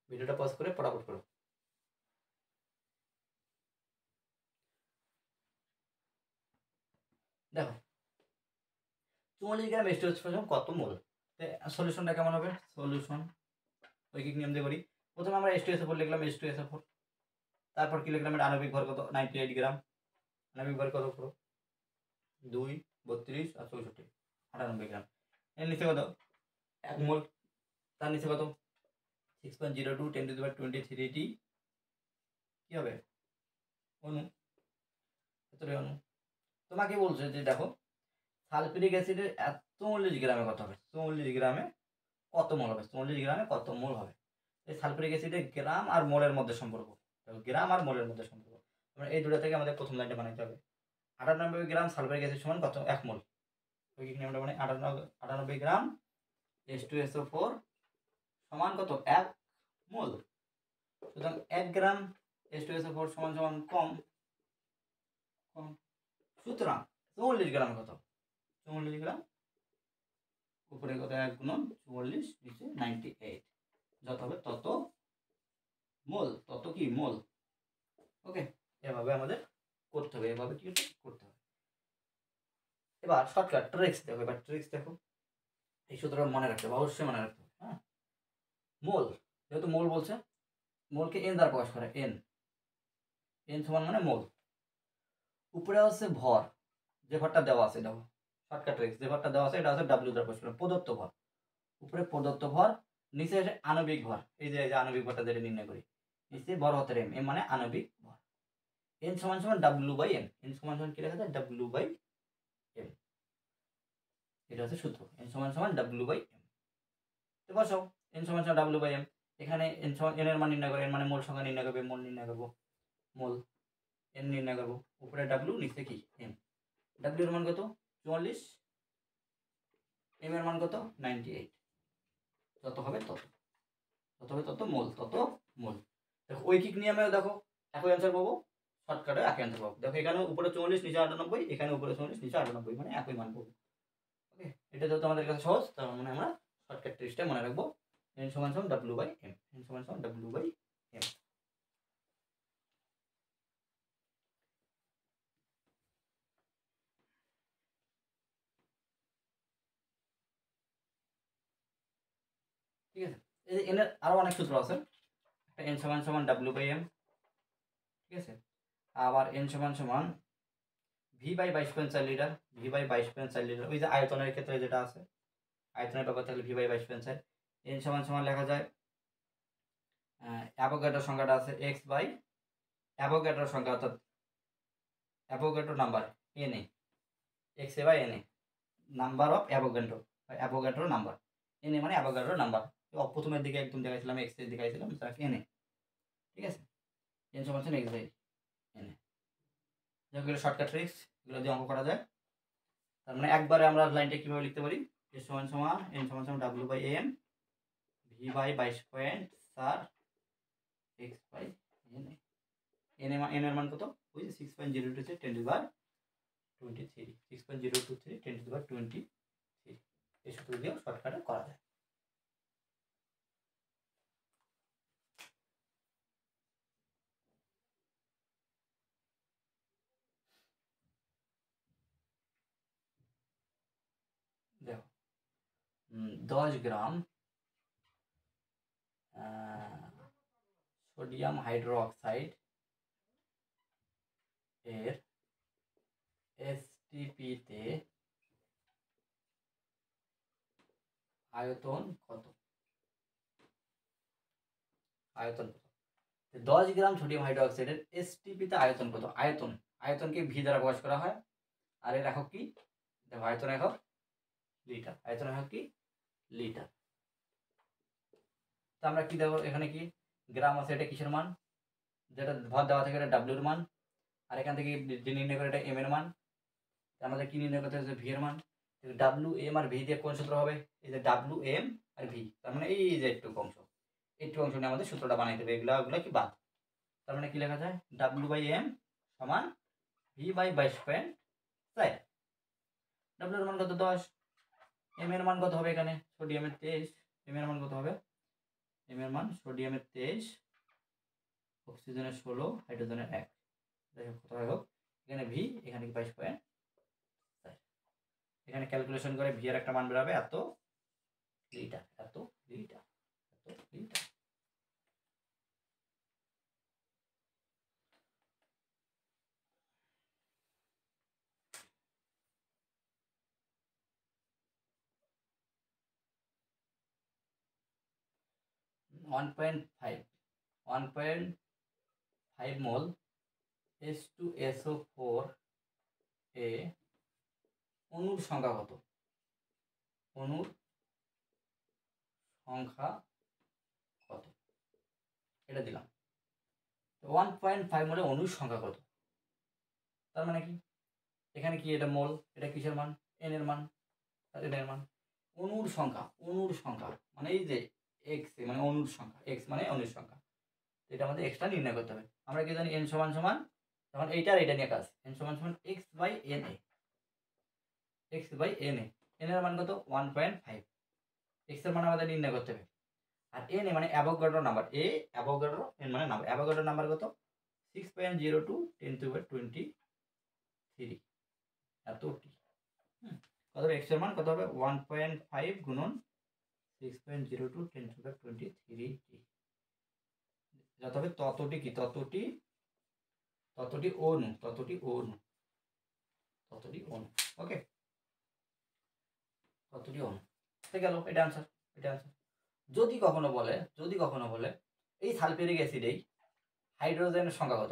ভিডিওটা পজ করে ফটাফট করো। দেখো 44 গ্রাম H2SO4 কত মোল? সলিউশনটা কেমন হবে? সলিউশন ঐকিক নিয়ম দিয়ে করি। প্রথমে আমরা H2SO4 লিখলাম, H2SO4, তারপর কি লিখলাম, এটা আণবিক ভর কত 98 গ্রাম, আণবিক ভর কত করো 2, 32 আর 64, 98 গ্রাম। এর নিচে কত 1 মোল, তার নিচে কত 6.02 10⁻23t, কি হবে অনু, অণু। তোমাকে বলছে যে দেখো সালফিউরিক অ্যাসিডের 44 গ্রামে কত হবে, 44 গ্রামে কত মোল হবে, 44 গ্রামে কত মোল হবে। এই সালফিউরিক অ্যাসিডের গ্রাম আর মোলের মধ্যে সম্পর্ক, গ্রাম আর মোলের মধ্যে সম্পর্ক, আমরা এই দুটো থেকে আমাদের প্রথম লাইনটা বানাইতে হবে। 98 গ্রাম সালফিউরিক অ্যাসিড সমান কত 1 মোল, ঐকিক নিয়মটা মানে 98 গ্রাম H2SO4 সমান কত 1 মোল। সুতরাং 1 গ্রাম H2SO4 সমান সমান কম, সুতরাং 44 গ্রাম কত 44 গ্রাম, উপরে কত 1 গুণন 44, নিচে 98, যত হবে তত মোল, তত কি মোল। ওকে, এভাবে আমাদের করতে হবে, এভাবে কি করতে হবে। এবার শর্টকাট ট্রিক্স দেখো, এবার ট্রিক্স দেখো। এই সূত্রটা মনে রাখতে হবে, অবশ্যই মনে রাখতে হবে। হ্যাঁ, মোল, যেহেতু মোল বলছে, মোলকে এন দ্বারা প্রকাশ করে, এন, এন সমান মানে মোল। উপরে আছে ভর, যে ভরটা দেওয়া আছে, দেখো শর্টকাট ট্রিক্স, যে ভরটা দেওয়া আছে এটা আছে ডাব্লিউ দ্বারা প্রকাশ করে, প্রদত্ত ভর। উপরে প্রদত্ত ভর, নিচে আছে আণবিক ভর, এই যে আণবিক ভরটা যেটা নির্ণয় করি, নিচে বড় হাতের এম, এম মানে আণবিক ভর। এন সমান সমান ডাব্লিউ বাই এম, এন সমান সমান কি লেখা যায় ডাব্লিউ বাই এম, এটা হচ্ছে সূত্র, এন সমান সমান ডাব্লিউ বাই এম। তো বসাও এন সমান সমান ডাব্লিউ বাই এম, এখানে এন সমান এন এর মান নির্ণয় করো, এন মানে মোল সংখ্যা নির্ণয় করবে, মোল নির্ণয় করবো, মোল এন নির্ণয় করবো, উপরে ডাব্লিউ নিচে কি এম। ডাব্লিউ এর মান কত 44, এম এর মান কত 98, যত হবে তত, যত হবে তত মোল, তত মোল। দেখো ঐকিক নিয়মেও দেখো একই অ্যান্সার পাবো, শর্টকাটে একই অ্যান্সার পাবো। দেখো এখানে উপরে 44 নিচে 98, এখানে উপরে 44 নিচে 98, মানে একই মান পাবো। ওকে, এটা যেহেতু আমাদের কাছে সহজ, তার মানে আমরা শর্টকাট ট্রিক্সটা মনে রাখবো, এন সমান সমান ডাব্লিউ বাই এম, এন সমান সমান ডাব্লিউ বাই এম। ঠিক আছে, এই যে এন এর আরো অনেক সূত্র আছে, এন সমান সমান ডাব্লিউ বাই এম, ঠিক আছে। আবার এন সমান সমান V by 22.4 litre, V by 22.4 litre, ওই যে আয়তনের ক্ষেত্রে যেটা আছে, আয়তনের ব্যাপার থাকলে ভি বাই 22.4। এন সমান সমান লেখা যায়, অ্যাভোগাড্রো সংখ্যাটা আছে এক্স বাই অ্যাভোগাড্রো সংখ্যা, অর্থাৎ Avogadro number N A, X A by N A, number of Avogadro, Avogadro number, N A মানে অ্যাভোগাড্রো নাম্বার। প্রথমের দিকে একদম দেখাইছিলাম এক্স এর দেখাইছিলাম, এন এ, ঠিক আছে। এন সমান সমান এক্স বাই এন এ, যেগুলো শর্টকাট ট্রিক্স, এগুলো দিয়ে অঙ্ক করা যায়। তার মানে একবারে আমরা লাইনটা কিভাবে লিখতে পারি, এন সমান সমান W by M, V by 22.4 X by N A, N এর মান কত ওই 6.02 10⁻ 23 6.023 10 to the power 23 এই সূত্র দিয়েও শর্টকাটে করা যায়। দেখো 10 গ্রাম সোডিয়াম হাইড্রোক্সাইড এর এসটিপিতে আয়তন কত? আয়তন কত? 10 গ্রাম সোডিয়াম হাইড্রোক্সাইডের এসটিপিতে আয়তন কত? আয়তনকে ভি দ্বারা প্রকাশ করা হয়। আর এর একক কি? দেখো আয়তন একক লিটার। আয়তন একক কি? লিটার। তো আমরা কি দেখো এখানে কি গ্রাম আছে, এটা কিসের মান? যেটা ভর দেওয়া থাকে এটা ডাব্লিউর মান। আর এখান থেকে যে নির্ণয় করে এটা এম এর মান। আমাদের কি নির্ণয় করতে হচ্ছে? ভি এর মান। ডাব্লিউ এম আর ভি দিয়ে কোন সূত্র হবে? এই যে ডাব্লিউ এম আর ভি, তার মানে এই যে একটু অংশ নিয়ে আমাদের সূত্রটা বানাইতে হবে। এগুলো কি বাদ। তার মানে কি লেখা যায়? ডাব্লিউ বাই এম সমান ভি বাই 22.4। ডাব্লিউ এর মান কত? 10। এম এর মান কত হবে? এখানে সোডিয়ামের 23। এম এর মান কত হবে? এম এর মান সোডিয়ামের 23, অক্সিজেনের 16, হাইড্রোজেনের 1। যাই হোক, কোথায় হোক, এখানে ভি, এখানে 22.4। এখানে ক্যালকুলেশন করে ভি এর একটা মান বের হবে এত লিটার, এত লিটার, এত লিটার। ওয়ান পয়েন্ট ফাইভ মোল H2SO4 এ অণুর সংখ্যা কত? অণুর সংখ্যা কত? এটা দিলাম। 1.5 মোলে অণুর সংখ্যা কত? তার মানে কি এখানে কি এটা মোল, এটা কিসের মান? এন এর মান। এটা এর মান। অণুর সংখ্যা মানে এই যে এক্স মানে অণুর সংখ্যা, এক্স মানে অণুর সংখ্যা। এটা আমাদের এক্সটা নির্ণয় করতে হবে। আমরা কি জানি? এন সমান সমান, তখন এইটা আর এটা নিয়ে কাজ। এন সমান সমান X by N A. X by N A. N এর মান কত? 1.5। এক্স এর মান আমাদের নির্ণয় করতে হবে। আর এন এ মানে অ্যাভোগাড্রো নাম্বার। এ অ্যাভোগাড্রো, এন মানে নাম্বার। অ্যাভোগাড্রো নাম্বার কত? 6.02 10 to the power 23 এতটি। কত হবে? এক্স এর মান কত হবে? 1.5 গুণন 6.02 10 to the power 23 যত হবে ততটি কি? ততটি অণু। ওকে, ততটি অণু। ঠিক গেল, এটা আনসার। যদি কখনো বলে এই সালফিউরিক অ্যাসিডেই হাইড্রোজেনের সংখ্যা কত?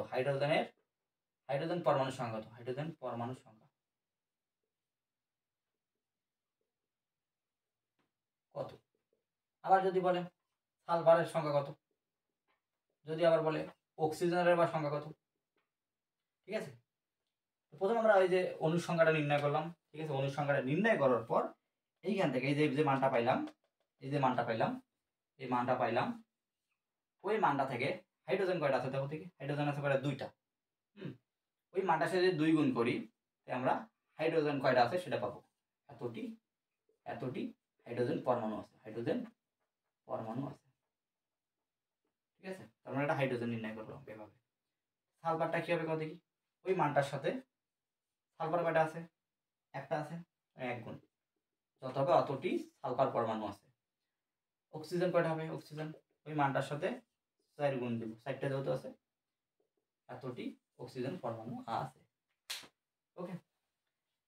হাইড্রোজেন পরমাণুর সংখ্যা কত? হাইড্রোজেন পরমাণুর সংখ্যা কত? আবার যদি বলে সালফারের সংখ্যা কত? যদি আবার বলে অক্সিজেনের বা সংখ্যা কত? ঠিক আছে, প্রথমে আমরা ওই যে অণুর সংখ্যাটা নির্ণয় করলাম। ঠিক আছে, অণুর সংখ্যাটা নির্ণয় করার পর এইখান থেকে এই যে মানটা পাইলাম, এই মানটা পাইলাম, ওই মানটা থেকে হাইড্রোজেন কয়টা আছে দেখো থেকে? হাইড্রোজেন আছে কয়টা? 2টা। ওই মানটার সাথে যদি 2 গুণ করি আমরা হাইড্রোজেন কয়টা আছে সেটা পাবো। এতটি হাইড্রোজেন পরমাণু আছে। ঠিক আছে, তার মানে এটা হাইড্রোজেন নির্ণয় করলাম এভাবে। সালফারটা কি হবে কত দেখি? ওই মানটার সাথে সালফার কয়টা আছে? একটা আছে, 1 গুণ, যত হবে অতটি সালফার পরমাণু আছে। অক্সিজেন কয়টা হবে? অক্সিজেন ওই মানটার সাথে 4 গুণ দিব, 4টা যেহেতু আছে, এতটি অক্সিজেন পরমাণু আছে। ওকে,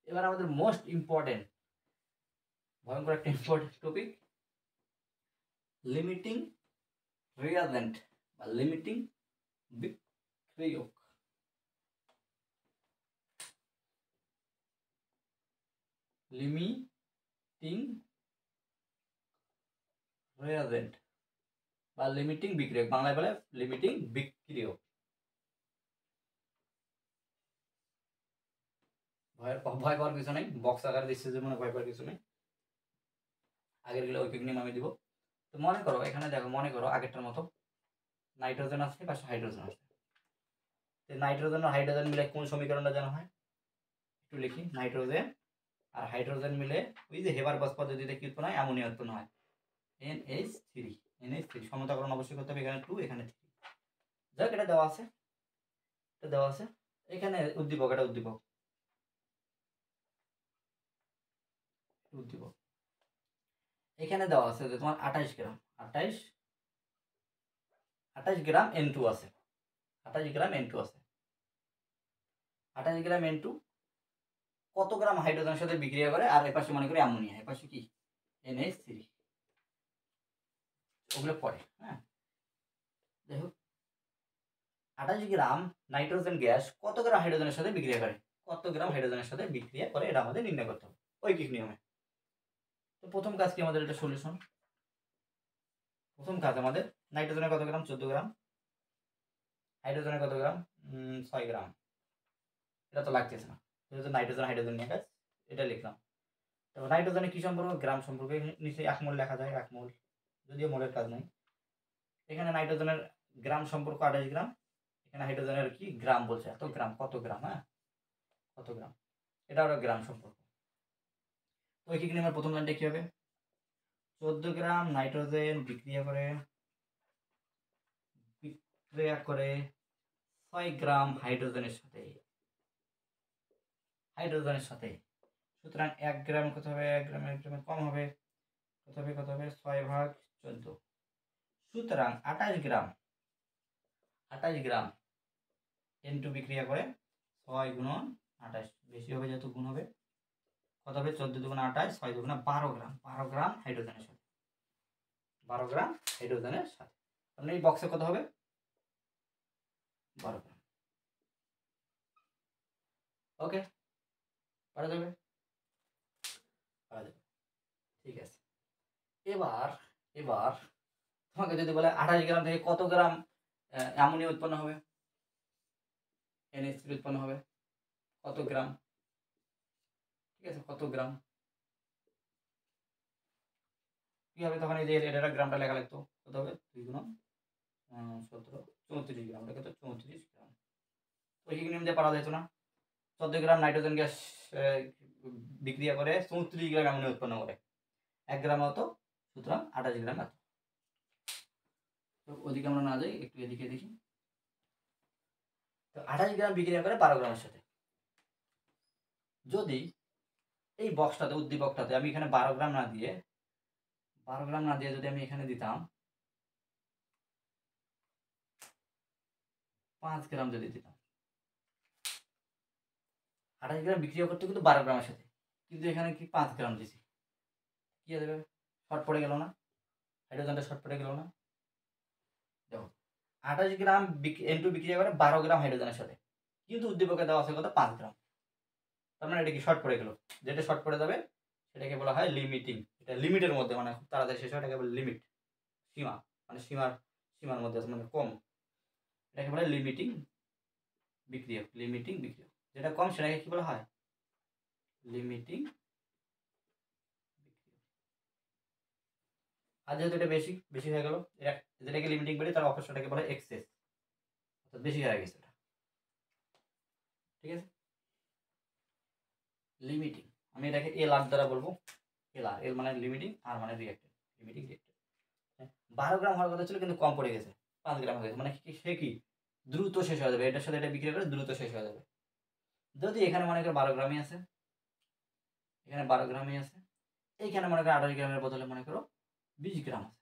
এবার আমাদের মোস্ট ইম্পর্টেন্ট, ভয়ঙ্কর একটা ইম্পর্টেন্ট টপিক, লিমিটিং রিয়াজেন্ট বা লিমিটিং বিক্রিয়ক। লিমিটিং রিয়াজেন্ট বা লিমিটিং বিক্রিয়ক, বাংলায় বলে লিমিটিং বিক্রিয়ক। ভয় পাওয়ার কিছু নেই, বক্স আকারে দিচ্ছে যে মনে ভয় পাওয়ার কিছু নেই। আগের গুলো ঐকিক নিয়ম আমি দিব। তো মনে করো এখানে দেখো, মনে করো আগেরটার মতো নাইট্রোজেন আছে, পাশে হাইড্রোজেন আছে। নাইট্রোজেন আর হাইড্রোজেন মিলে কোন সমীকরণটা জানা হয়? একটু একটু লিখি, নাইট্রোজেন আর হাইড্রোজেন মিলে ওই যে হেবারবস পদ্ধতিতে কি উৎপন্ন হয়, অ্যামোনিয়া উৎপন্ন হয়, NH3 সমতাকরণ অবশ্যই করতে হবে, এখানে 2 এখানে 3। যাক এটা দেওয়া আছে, এখানে উদ্দীপক, এটা উদ্দীপক এখানে দেওয়া আছে যে তোমার 28 গ্রাম 28 গ্রাম N2 আছে, 28 গ্রাম N2 আছে। 28 গ্রাম N2 কত গ্রাম হাইড্রোজেনের সাথে বিক্রিয়া করে, আর এপাশে মনে করি অ্যামোনিয়া, এপাশে কি NH3, ওগুলো পড়ে। হ্যাঁ, যাই হোক 28 গ্রাম নাইট্রোজেন গ্যাস কত গ্রাম হাইড্রোজেনের সাথে বিক্রিয়া করে, এটা আমাদের নির্ণয় করতে হবে ঐকিক নিয়মে। তো প্রথম কাজ কি আমাদের, এটা সলিউশন। প্রথম কাজ আমাদের নাইট্রোজেনের কত গ্রাম, 14 গ্রাম, হাইড্রোজেনের কত গ্রাম, 6 গ্রাম। এটা তো লাগতেছে না, যেহেতু হাইড্রোজেন নিয়ে কাজ, এটা লিখলাম। তো নাইট্রোজেনের কি সম্পর্ক, গ্রাম সম্পর্ক, নিচে 1 মোল লেখা যায়, 1 মোল, যদিও মোলের কাজ নাই। এখানে নাইট্রোজেনের গ্রাম সম্পর্ক 28 গ্রাম, এখানে হাইড্রোজেনের কি গ্রাম বলছে, এত গ্রাম, কত গ্রাম, হ্যাঁ কত গ্রাম, এটা হলো গ্রাম সম্পর্ক। ঐকিক নিয়মের প্রথম লাইনটা কি হবে, 14 গ্রাম নাইট্রোজেন বিক্রিয়া করে 6 গ্রাম হাইড্রোজেনের সাথে, সুতরাং 1 গ্রাম কত হবে, 1 গ্রামের কম হবে, কত হবে 6/14। সুতরাং 28 গ্রাম N2 বিক্রিয়া করে 6 গুণন 28, বেশি হবে যেহেতু গুণ হবে, কত হবে 14 দুগুণ 28, 6 দুগুণ 12 গ্রাম, 12 গ্রাম হাইড্রোজেনের সাথে, 12 গ্রাম হাইড্রোজেনের সাথে। তাহলে এই বক্সে কত হবে, 12 গ্রাম। ওকে, পারা যাবে, ঠিক আছে। এবার তোমাকে যদি বলে 28 গ্রাম থেকে কত গ্রাম অ্যামোনিয়া উৎপন্ন হবে, NH3 উৎপন্ন হবে, কত গ্রাম, ঠিক আছে, কত গ্রাম, কি হবে তখন, এই যে এটা গ্রামটা লেখা লাগতো, কত হবে 2 গুণ 17, 34 গ্রাম, এটা কত 34 গ্রাম। ঐকিক নিয়ম দিয়ে পারা যেত না, 14 গ্রাম নাইট্রোজেন গ্যাস বিক্রিয়া করে 34 গ্রাম অ্যামোনিয়া উৎপন্ন করে, 1 গ্রাম হতো, সুতরাং 28 গ্রাম এত। তো ওদিকে আমরা না যাই, একটু এদিকে দেখি। তো 28 গ্রাম বিক্রিয়া করে 12 গ্রামের সাথে, যদি এই বক্সটাতে, উদ্দীপকটাতে আমি এখানে 12 গ্রাম না দিয়ে যদি আমি এখানে দিতাম 5 গ্রাম, যদি দিতাম, 28 গ্রাম বিক্রিয়া করতে কিন্তু 12 গ্রামের সাথে, কিন্তু এখানে কি 5 গ্রাম দিছি, কি দেবে, শর্ট পড়ে গেল না, হাইড্রোজেনটা শর্ট পড়ে গেল না। দেখো 28 গ্রাম N2 বিক্রিয়া করে 12 গ্রাম হাইড্রোজেনের সাথে, কিন্তু উদ্দীপকে দেওয়া আছে কত, 5 গ্রাম, তার মানে এটা কি শর্ট পড়ে গেল, যেটা শর্ট পড়ে যাবে সেটাকে বলা হয় লিমিটিং। এটা লিমিটের মধ্যে, মানে খুব তাড়াতাড়ি শেষ হয়, এটাকে বলে লিমিট, সীমা, মানে সীমার মধ্যে আছে, মানে কম, এটাকে বলে লিমিটিং বিক্রিয়ক, যেটা কম সেটাকে কি বলা হয়, লিমিটিং বিক্রিয়ক। আর যেহেতু এটা বেশি হয়ে গেল, যেটাকে লিমিটিং বলি তার অপশনটাকে বলে এক্সেস, অর্থাৎ বেশি হয়ে গেছে এটা, ঠিক আছে। লিমিটিং, আমি এটাকে এল আর দ্বারা বলবো, এল মানে লিমিটিং, আর মানে রিঅ্যাক্টেন্ট, 12 গ্রাম হওয়ার কথা ছিল কিন্তু কম পড়ে গেছে, 5 গ্রাম হয়ে গেছে, মানে সে কি দ্রুত শেষ হয়ে যাবে, এটার সাথে এটা বিক্রিয়া করে দ্রুত শেষ হয়ে যাবে। যদি এখানে মনে করো 12 গ্রামই আছে, এখানে 12 গ্রামই আছে, এইখানে মনে করো 28 গ্রামের বদলে মনে করো 20 গ্রাম আছে,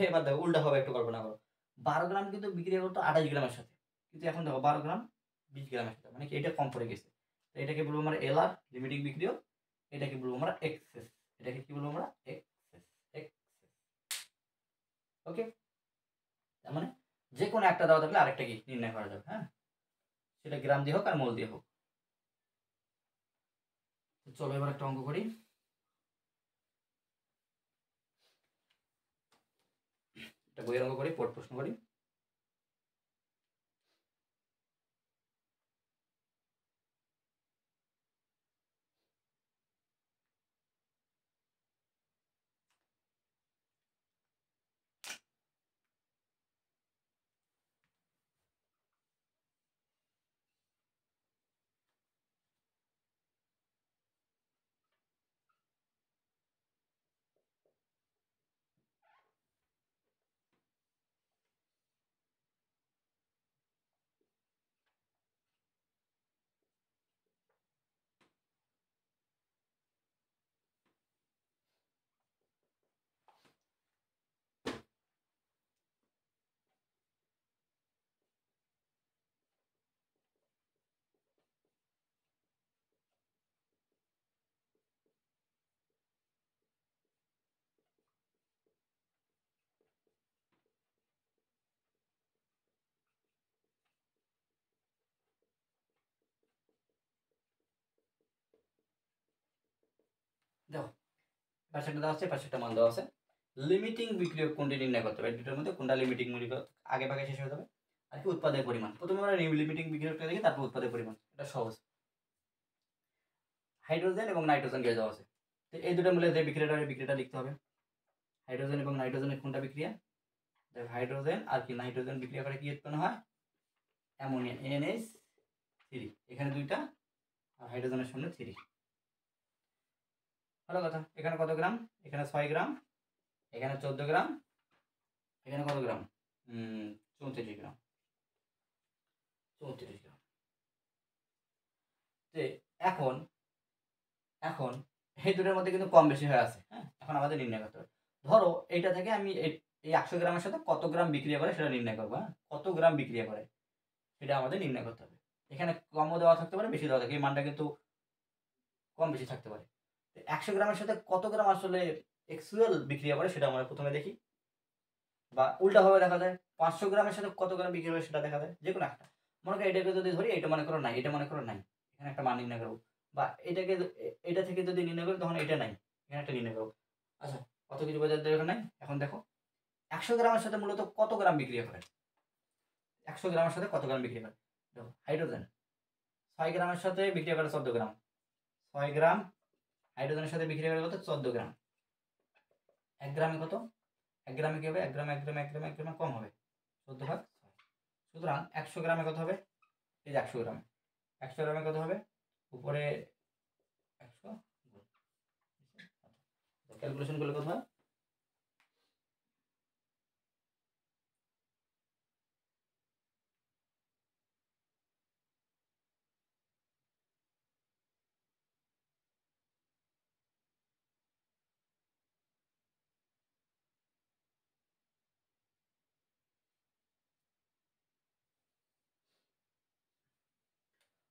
এবার দেখো উল্টা হবে, একটু কল্পনা করো, 12 গ্রাম কিন্তু বিক্রিয়া করতো 28 গ্রামের সাথে, কিন্তু এখন দেখো 12 গ্রাম 20 গ্রামের সাথে, মানে কি এটা কম পড়ে গেছে, তো এটাকে বলবো আমরা এলআর, লিমিটিং বিক্রিয়ক, এটাকে বলবো আমরা এক্সেস, এটাকে কি বলবো আমরা এক্সেস। ওকে, তার মানে যে কোনো একটা দেওয়া থাকলে আরেকটা কি নির্ণয় করা যাবে, হ্যাঁ, সেটা গ্রাম দিয়ে হোক আর মোল দিয়ে হোক। চলো এবার একটা অঙ্ক করি, একটা বইয়ের অঙ্ক করি, পড় প্রশ্ন করি। পাশে একটা দেওয়া আছে, পাশে একটা মান দেওয়া আছে। লিমিটিং বিক্রিয়ক কোনটি নির্ণয় করতে হবে, এই দুটোর মধ্যে কোনটা লিমিটিং বিক্রিয়ক আগে ভাগে শেষ হয়ে যাবে আর কি উৎপাদের পরিমাণ। প্রথমে আমরা লিমিটিং বিক্রিয়কটা দেখি, তারপর উৎপাদের পরিমাণ। এটা সহজ। হাইড্রোজেন এবং নাইট্রোজেন গ্যাস দেওয়া আছে, তো এই দুটোর মধ্যে যে বিক্রিয়াটা লিখতে হবে। হাইড্রোজেন এবং নাইট্রোজেনের কোনটা বিক্রিয়া? হাইড্রোজেন আর কি নাইট্রোজেন বিক্রিয়া করে কি উৎপন্ন হয়? Ammonia, NH3। এখানে দুইটা আর হাইড্রোজেনের সামনে 3। ভালো কথা। এখানে কত গ্রাম? এখানে 6 গ্রাম, এখানে 14 গ্রাম, এখানে কত গ্রাম? 34 গ্রাম। 34 গ্রাম। যে এখন এখন এই দুটোর মধ্যে কিন্তু কম বেশি হয়ে আছে। হ্যাঁ, এখন আমাদের নির্ণয় করতে হবে। ধরো এইটা থেকে আমি এই 100 গ্রামের সাথে কত গ্রাম বিক্রিয়া করে সেটা নির্ণয় করবো। হ্যাঁ, কত গ্রাম বিক্রিয়া করে সেটা আমাদের নির্ণয় করতে হবে। এখানে কমও দেওয়া থাকতে পারে, বেশি দেওয়া থাকে, এই মানটা কিন্তু কম বেশি থাকতে পারে। 100 গ্রামের সাথে কত গ্রাম আসলে অ্যাকচুয়াল বিক্রিয়া করে সেটা আমরা প্রথমে দেখি, বা উল্টাভাবে দেখা যায় 500 গ্রামের সাথে কত গ্রাম বিক্রিয়া করে সেটা দেখা যায়। যে কোনো একটা, মনে করো এটাকে যদি ধরি, এটা মনে করো নাই, এটা মনে করো নাই, এখানে একটা মান নির্ণয় করবো। বা এটা থেকে যদি নির্ণয় করি তখন এটা নাই, এখানে একটা নির্ণয় করবো। আচ্ছা, কত কিছু বোঝার দরকার নাই। এখন দেখো 100 গ্রামের সাথে মূলত কত গ্রাম বিক্রিয়া করে? 100 গ্রামের সাথে কত গ্রাম বিক্রিয়া করে? দেখো হাইড্রোজেন 6 গ্রামের সাথে বিক্রিয়া করে 14 গ্রাম। 6 গ্রাম হাইড্রোজেনের সাথে বিক্রিয়া করে কত? 14 গ্রাম। 1 গ্রামে কত? 1 গ্রামে কি হবে? 1 গ্রামে কম হবে, 14/6। সুতরাং 100 গ্রামে কত হবে? এই যে 100 গ্রামে, 100 গ্রামে কত হবে? উপরে 100, ক্যালকুলেশন করলে কত হয়?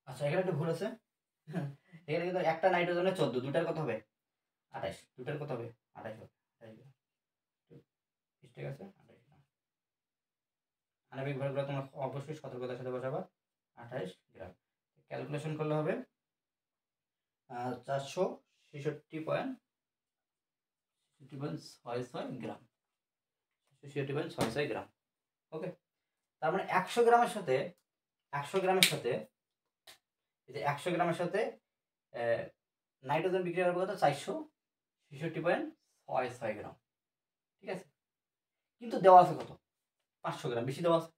আচ্ছা, এখানে একটু ভুল আছে। এখানে কিন্তু একটা নাইট্রোজেনের 14, দুটার কত হবে? 28। দুটার কত হবে? 28 হবে। 28 গ্রাম। ঠিক আছে, 28 গ্রাম। আণবিক ভরগুলো তোমরা অবশ্যই সতর্কতার সাথে বসাবা। 28 গ্রাম ক্যালকুলেশন করলে হবে 466.66 গ্রাম। 66.66 গ্রাম। ওকে, তার মানে 100 গ্রামের সাথে 100 গ্রামের সাথে এই যে 100 গ্রামের সাথে নাইট্রোজেন বিক্রিয়া করবে কত? 466.66 গ্রাম। ঠিক আছে, কিন্তু দেওয়া আছে কত? 500 গ্রাম বেশি দেওয়া আছে,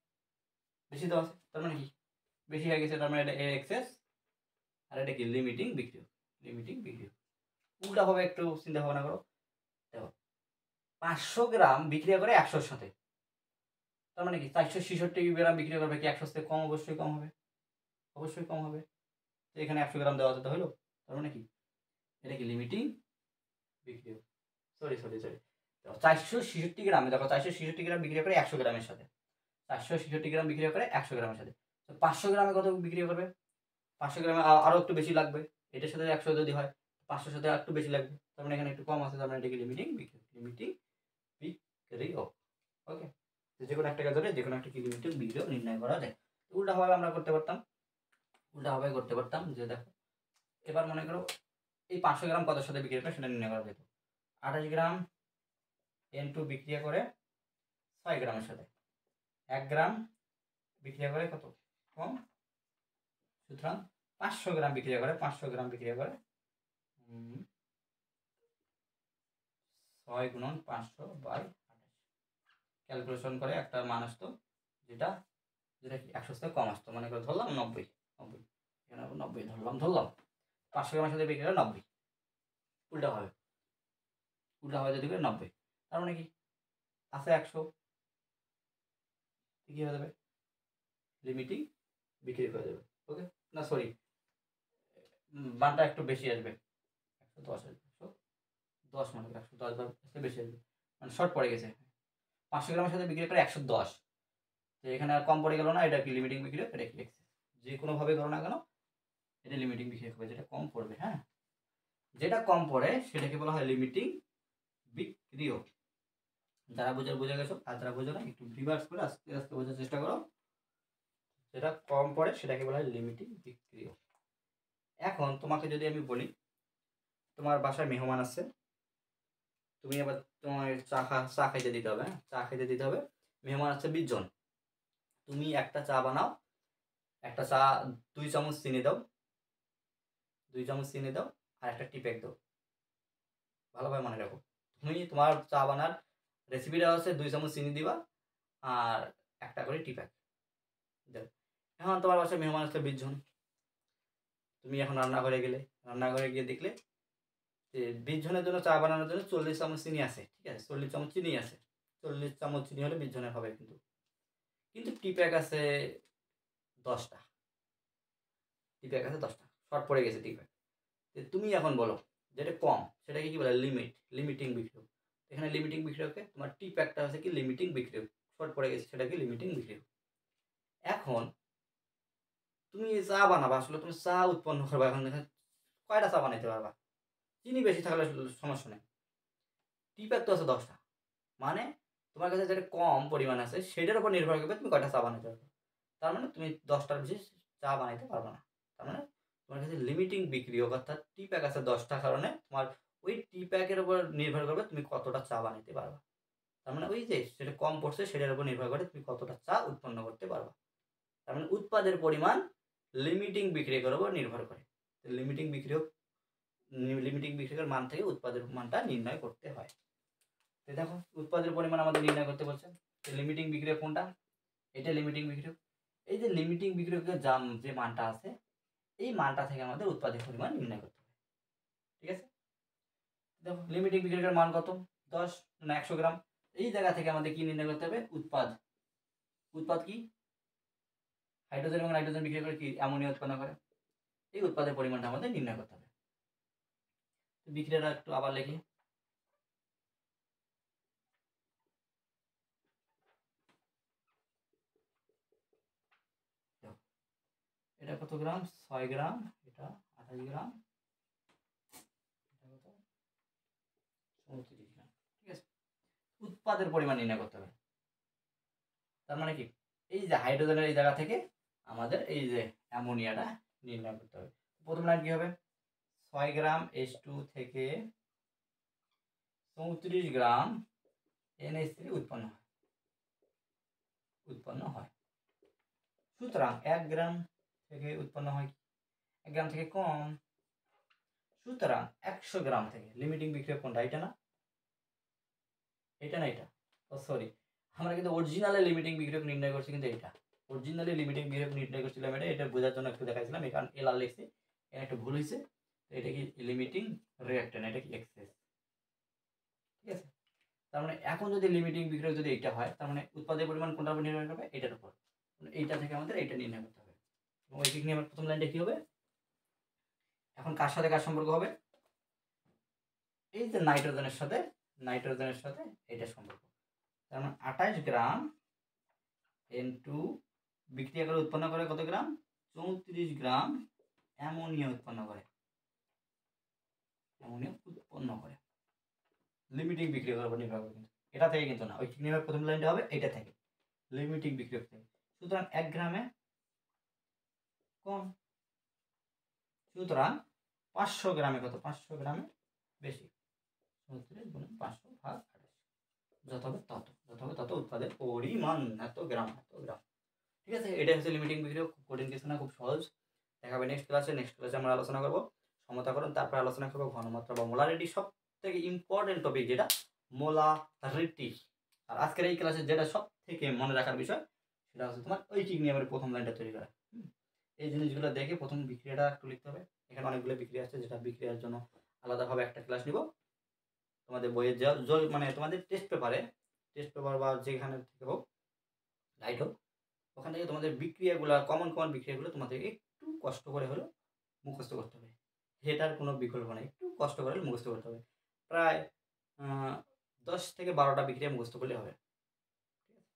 বেশি দেওয়া আছে। তার মানে কি বেশি হয়ে গেছে? তার মানে এটা এক্সেস আর এটা কি লিমিটিং বিক্রিয়ক। লিমিটিং বিক্রিয়ক উল্টাভাবে একটু চিন্তা ভাবনা করো। দেখো 500 গ্রাম বিক্রিয়া করে 100-র সাথে, তার মানে কি 466 গ্রাম বিক্রিয়া করবে কি 100 থেকে কম? অবশ্যই কম হবে, অবশ্যই কম হবে। তো এখানে 100 গ্রাম দেওয়া যেতে হলো, তার মানে কি এটা কি লিমিটিং বিক্রিয়ক। সরি 466 গ্রামে, দেখো 466 গ্রাম বিক্রিয়া করে 100 গ্রামের সাথে, 466 গ্রাম বিক্রিয়া করে 100 গ্রামের সাথে। তো 500 গ্রামে কত বিক্রিয়া করবে? 500 গ্রামে আরও একটু বেশি লাগবে। এটার সাথে 100 যদি হয়, 500-র সাথে একটু বেশি লাগবে, তার মানে এখানে একটু কম আছে, তার মানে এটাকে লিমিটিং বিক্রিয়ক। লিমিটিং বিক্রিয়ক। ওকে, যে কোনো একটা ধরে যে কোনো একটা কি লিমিটিং বিক্রিয়ক নির্ণয় করা যায়। উল্টাভাবে আমরা করতে পারতাম, উল্টাভাবে করতে পারতাম। যে দেখো এবার মনে করো এই 500 গ্রাম কত সাথে বিক্রিয়া করে সেটা নির্ণয় করা যেত। 28 গ্রাম N2 বিক্রিয়া করে 6 গ্রামের সাথে, 1 গ্রাম বিক্রিয়া করে কত? কম। সুতরাং 500 গ্রাম বিক্রিয়া করে, 500 গ্রাম বিক্রিয়া করে 6 গুণন 500/28 ক্যালকুলেশন করে একটা মান আসতো, যেটা যেটা কি 100 থেকে কম আসতো। মনে করে ধরলাম 90, এখানে 90 ধরলাম 500 গ্রামের সাথে বিক্রিয়া করে 90। উল্টাভাবে যদি করে 90, তার মানে কি আছে 100, কি হয়ে যাবে? লিমিটিং বিক্রি হয়ে যাবে। ওকে, না সরি, মানটা একটু বেশি আসবে, 110 আসবে, 110 মানে 110 বেশি আসবে, মানে শর্ট পড়ে গেছে। 500 গ্রামের সাথে বিক্রি করে 110, তো এখানে আর কম পড়ে গেল না। এটা কি লিমিটিং বিক্রি, এটা কি এক্সেস। যে কোনোভাবে করো না কেন এটা লিমিটিং বিক্রি হবে, যেটা কম পড়বে। হ্যাঁ, যেটা কম পড়ে সেটাকে বলা হয় লিমিটিং বিক্রিয়ক। যারা বোঝা গেছো, আর যারা বোঝো না একটু রিভার্স করে আস্তে আস্তে বোঝার চেষ্টা করো। যেটা কম পড়ে সেটাকে বলা হয় লিমিটিং বিক্রিয়ক। এখন তোমাকে যদি আমি বলি তোমার বাসায় মেহমান আছে, তুমি আবার তোমার চা খাইতে দিতে হবে, হ্যাঁ চা খাইতে দিতে হবে। মেহমান আছে 20 জন। তুমি একটা চা বানাও, একটা চা 2 চামচ চিনি দাও, 2 চামচ চিনি দাও, আর একটা টি ব্যাগ দাও। ভালোভাবে মনে রাখো, তুমি তোমার চা বানার রেসিপিটা হচ্ছে 2 চামচ চিনি দিবা আর একটা করে টি ব্যাগ দাও। এখন তোমার বাসায় মেহমান আসলে 20 জন। তুমি এখন রান্নাঘরে গেলে, রান্নাঘরে গিয়ে দেখলে যে 20 জনের জন্য চা বানানোর জন্য 40 চামচ চিনি আছে, ঠিক আছে, 40 চামচ চিনি আছে। 40 চামচ চিনি হলে 20 জনের হবে, কিন্তু কিন্তু টি ব্যাগ আছে 10টা। টি ব্যাগ আছে 10টা, শর্ট পড়ে গেছে টি ব্যাগ। তুমি এখন বলো যেটা কম সেটাকে কি বলে? লিমিটিং বিক্রিয়ক। এখানে লিমিটিং বিক্রিয়কে তোমার টি প্যাকটা আছে কি লিমিটিং বিক্রিয়ক, শর্ট পড়ে গেছে সেটাকে লিমিটিং বিক্রিয়ক। এখন তুমি চা বানাবা, আসলে তুমি চা উৎপন্ন করবা, এখন দেখেন কয়টা চা বানাইতে পারবা? চিনি বেশি থাকলে সমস্যা নেই, টি প্যাক তো আছে 10টা, মানে তোমার কাছে যেটা কম পরিমাণ আছে সেটার উপর নির্ভর করবে তুমি কয়টা চা বানাইতে পারবে। তার মানে তুমি 10টার বেশি চা বানাইতে পারবে না। তার মানে তোমার কাছে লিমিটিং বিক্রিয়ক অর্থাৎ টি প্যাক আছে 10টা, কারণে তোমার ওই টি প্যাকের উপর নির্ভর করবে তুমি কতটা চা বানাইতে পারবা। তার মানে ওই যে সেটা কম পড়ছে সেটার উপর নির্ভর করে তুমি কতটা চা উৎপন্ন করতে পারবা। তার মানে উৎপাদের পরিমাণ লিমিটিং বিক্রিয়কের উপর নির্ভর করে। লিমিটিং বিক্রিয়কের মান থেকে উৎপাদের মানটা নির্ণয় করতে হয়। তো দেখো উৎপাদের পরিমাণ আমাদের নির্ণয় করতে বলছে, লিমিটিং বিক্রিয়ক কোনটা? এটা লিমিটিং বিক্রিয়ক। এই যে লিমিটিং বিক্রিয়কের যে মানটা আছে এই মানটা থেকে আমাদের উৎপাদের পরিমাণ নির্ণয় করতে হবে, ঠিক আছে। দেখো লিমিটিং বিক্রিয়কের মান কত? 10 না 100 গ্রাম। এই জায়গা থেকে আমাদের কি নির্ণয় করতে হবে? উৎপাদ কি? হাইড্রোজেন এবং নাইট্রোজেন বিক্রিয়া করে কি অ্যামোনিয়া উৎপন্ন করে। এই উৎপাদের পরিমাণটা আমাদের নির্ণয় করতে হবে। বিক্রিয়াটা একটু আবার লিখি। এটা কত গ্রাম? 6 গ্রাম। এটা 28 গ্রাম। এটা কত? 34 গ্রাম, ঠিক আছে। উৎপাদের পরিমাণ নির্ণয় করতে হবে। তার মানে কি এই যে হাইড্রোজেনের এই জায়গা থেকে আমাদের এই যে অ্যামোনিয়াটা নির্ণয় করতে হবে। প্রথম লাইন কি হবে? 6 গ্রাম H2 থেকে 34 গ্রাম NH3 উৎপন্ন হয়। সুতরাং 1 গ্রাম থেকে উৎপন্ন হয় 1 গ্রাম থেকে কম। সুতরাং 100 গ্রাম থেকে লিমিটিং বিক্রিয়ক কোনটা? এটা না, এটা না, এটা। ও সরি, আমরা কিন্তু অরিজিনালে লিমিটিং বিক্রিয়ক নির্ণয় করছি, কিন্তু এটা অরিজিনালি লিমিটিং বিক্রিয়ক নির্ণয় করছিলাম। এটা বোঝার জন্য একটু দেখাইছিলাম, এখানে এল আর লিখছি, এখানে একটা ভুল হয়েছে। এটা কি লিমিটিং রিঅ্যাকট্যান্ট, এটা কি এক্সেস, ঠিক আছে। তার মানে এখন যদি লিমিটিং বিক্রিয়ক যদি এটা হয়, তার মানে উৎপাদের পরিমাণ কোনটার উপর নির্ভর করবে? এটার উপর। এইটা থেকে আমাদের এইটা নির্ণয় করতে হবে। এবং ওই দিক নিয়ে আমার প্রথম লাইনটা কি হবে? এখন কার সাথে কার সম্পর্ক হবে? এই যে নাইট্রোজেনের সাথে এটা সম্পর্ক। তার মানে 28 গ্রাম N2 বিক্রিয়া করে উৎপন্ন করে কত গ্রাম? 34 গ্রাম অ্যামোনিয়া উৎপন্ন করে। লিমিটিং বিক্রিয়কের উপর নির্ভর করে, কিন্তু এটা থেকে কিন্তু না। ওই ঠিক নিয়ে প্রথম লাইনটা হবে এটা থেকে, লিমিটিং বিক্রিয়ক থেকে। সুতরাং 1 গ্রামে কম, সুতরাং 500 গ্রামে কত? 500 গ্রামে বেশি। 34 গুণ 500 ভাগ 28, যত হবে তত উৎপাদের পরিমাণ এত গ্রাম। ঠিক আছে, এটা হচ্ছে লিমিটিং বিক্রিয়ক। খুব কঠিন কিছু না, খুব সহজ। দেখা হবে নেক্সট ক্লাসে। আমরা আলোচনা করবো সমতাকরণ, তারপর আলোচনা করবো ঘনমাত্রা বা মোলারিটি। সব থেকে ইম্পর্টেন্ট টপিক যেটা মোলারিটি। আর আজকের এই ক্লাসে যেটা সব থেকে মনে রাখার বিষয় সেটা হচ্ছে তোমার ঐকিক নিয়মের প্রথম লাইনটা তৈরি করা। এই জিনিসগুলো দেখে প্রথম বিক্রিয়াটা একটু লিখতে হবে। এখানে অনেকগুলো বিক্রিয়া আছে, যেটা বিক্রিয়ার জন্য আলাদাভাবে একটা ক্লাস নিব। তোমাদের বইয়ের মানে তোমাদের টেস্ট পেপার বা যেখানে থেকে হোক, লাইট হোক, ওখান থেকে তোমাদের বিক্রিয়াগুলো, কমন বিক্রিয়াগুলো তোমাদের একটু কষ্ট করে হলেও মুখস্থ করতে হবে। এটার কোনো বিকল্প নেই, একটু কষ্ট করে মুখস্থ করতে হবে। প্রায় 10 থেকে 12টা বিক্রিয়া মুখস্থ করলে হবে। ঠিক আছে,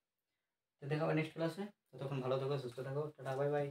তো দেখা হবে নেক্সট ক্লাসে। ততক্ষণ ভালো থাকো, সুস্থ থাকো, টাটা, বাই বাই।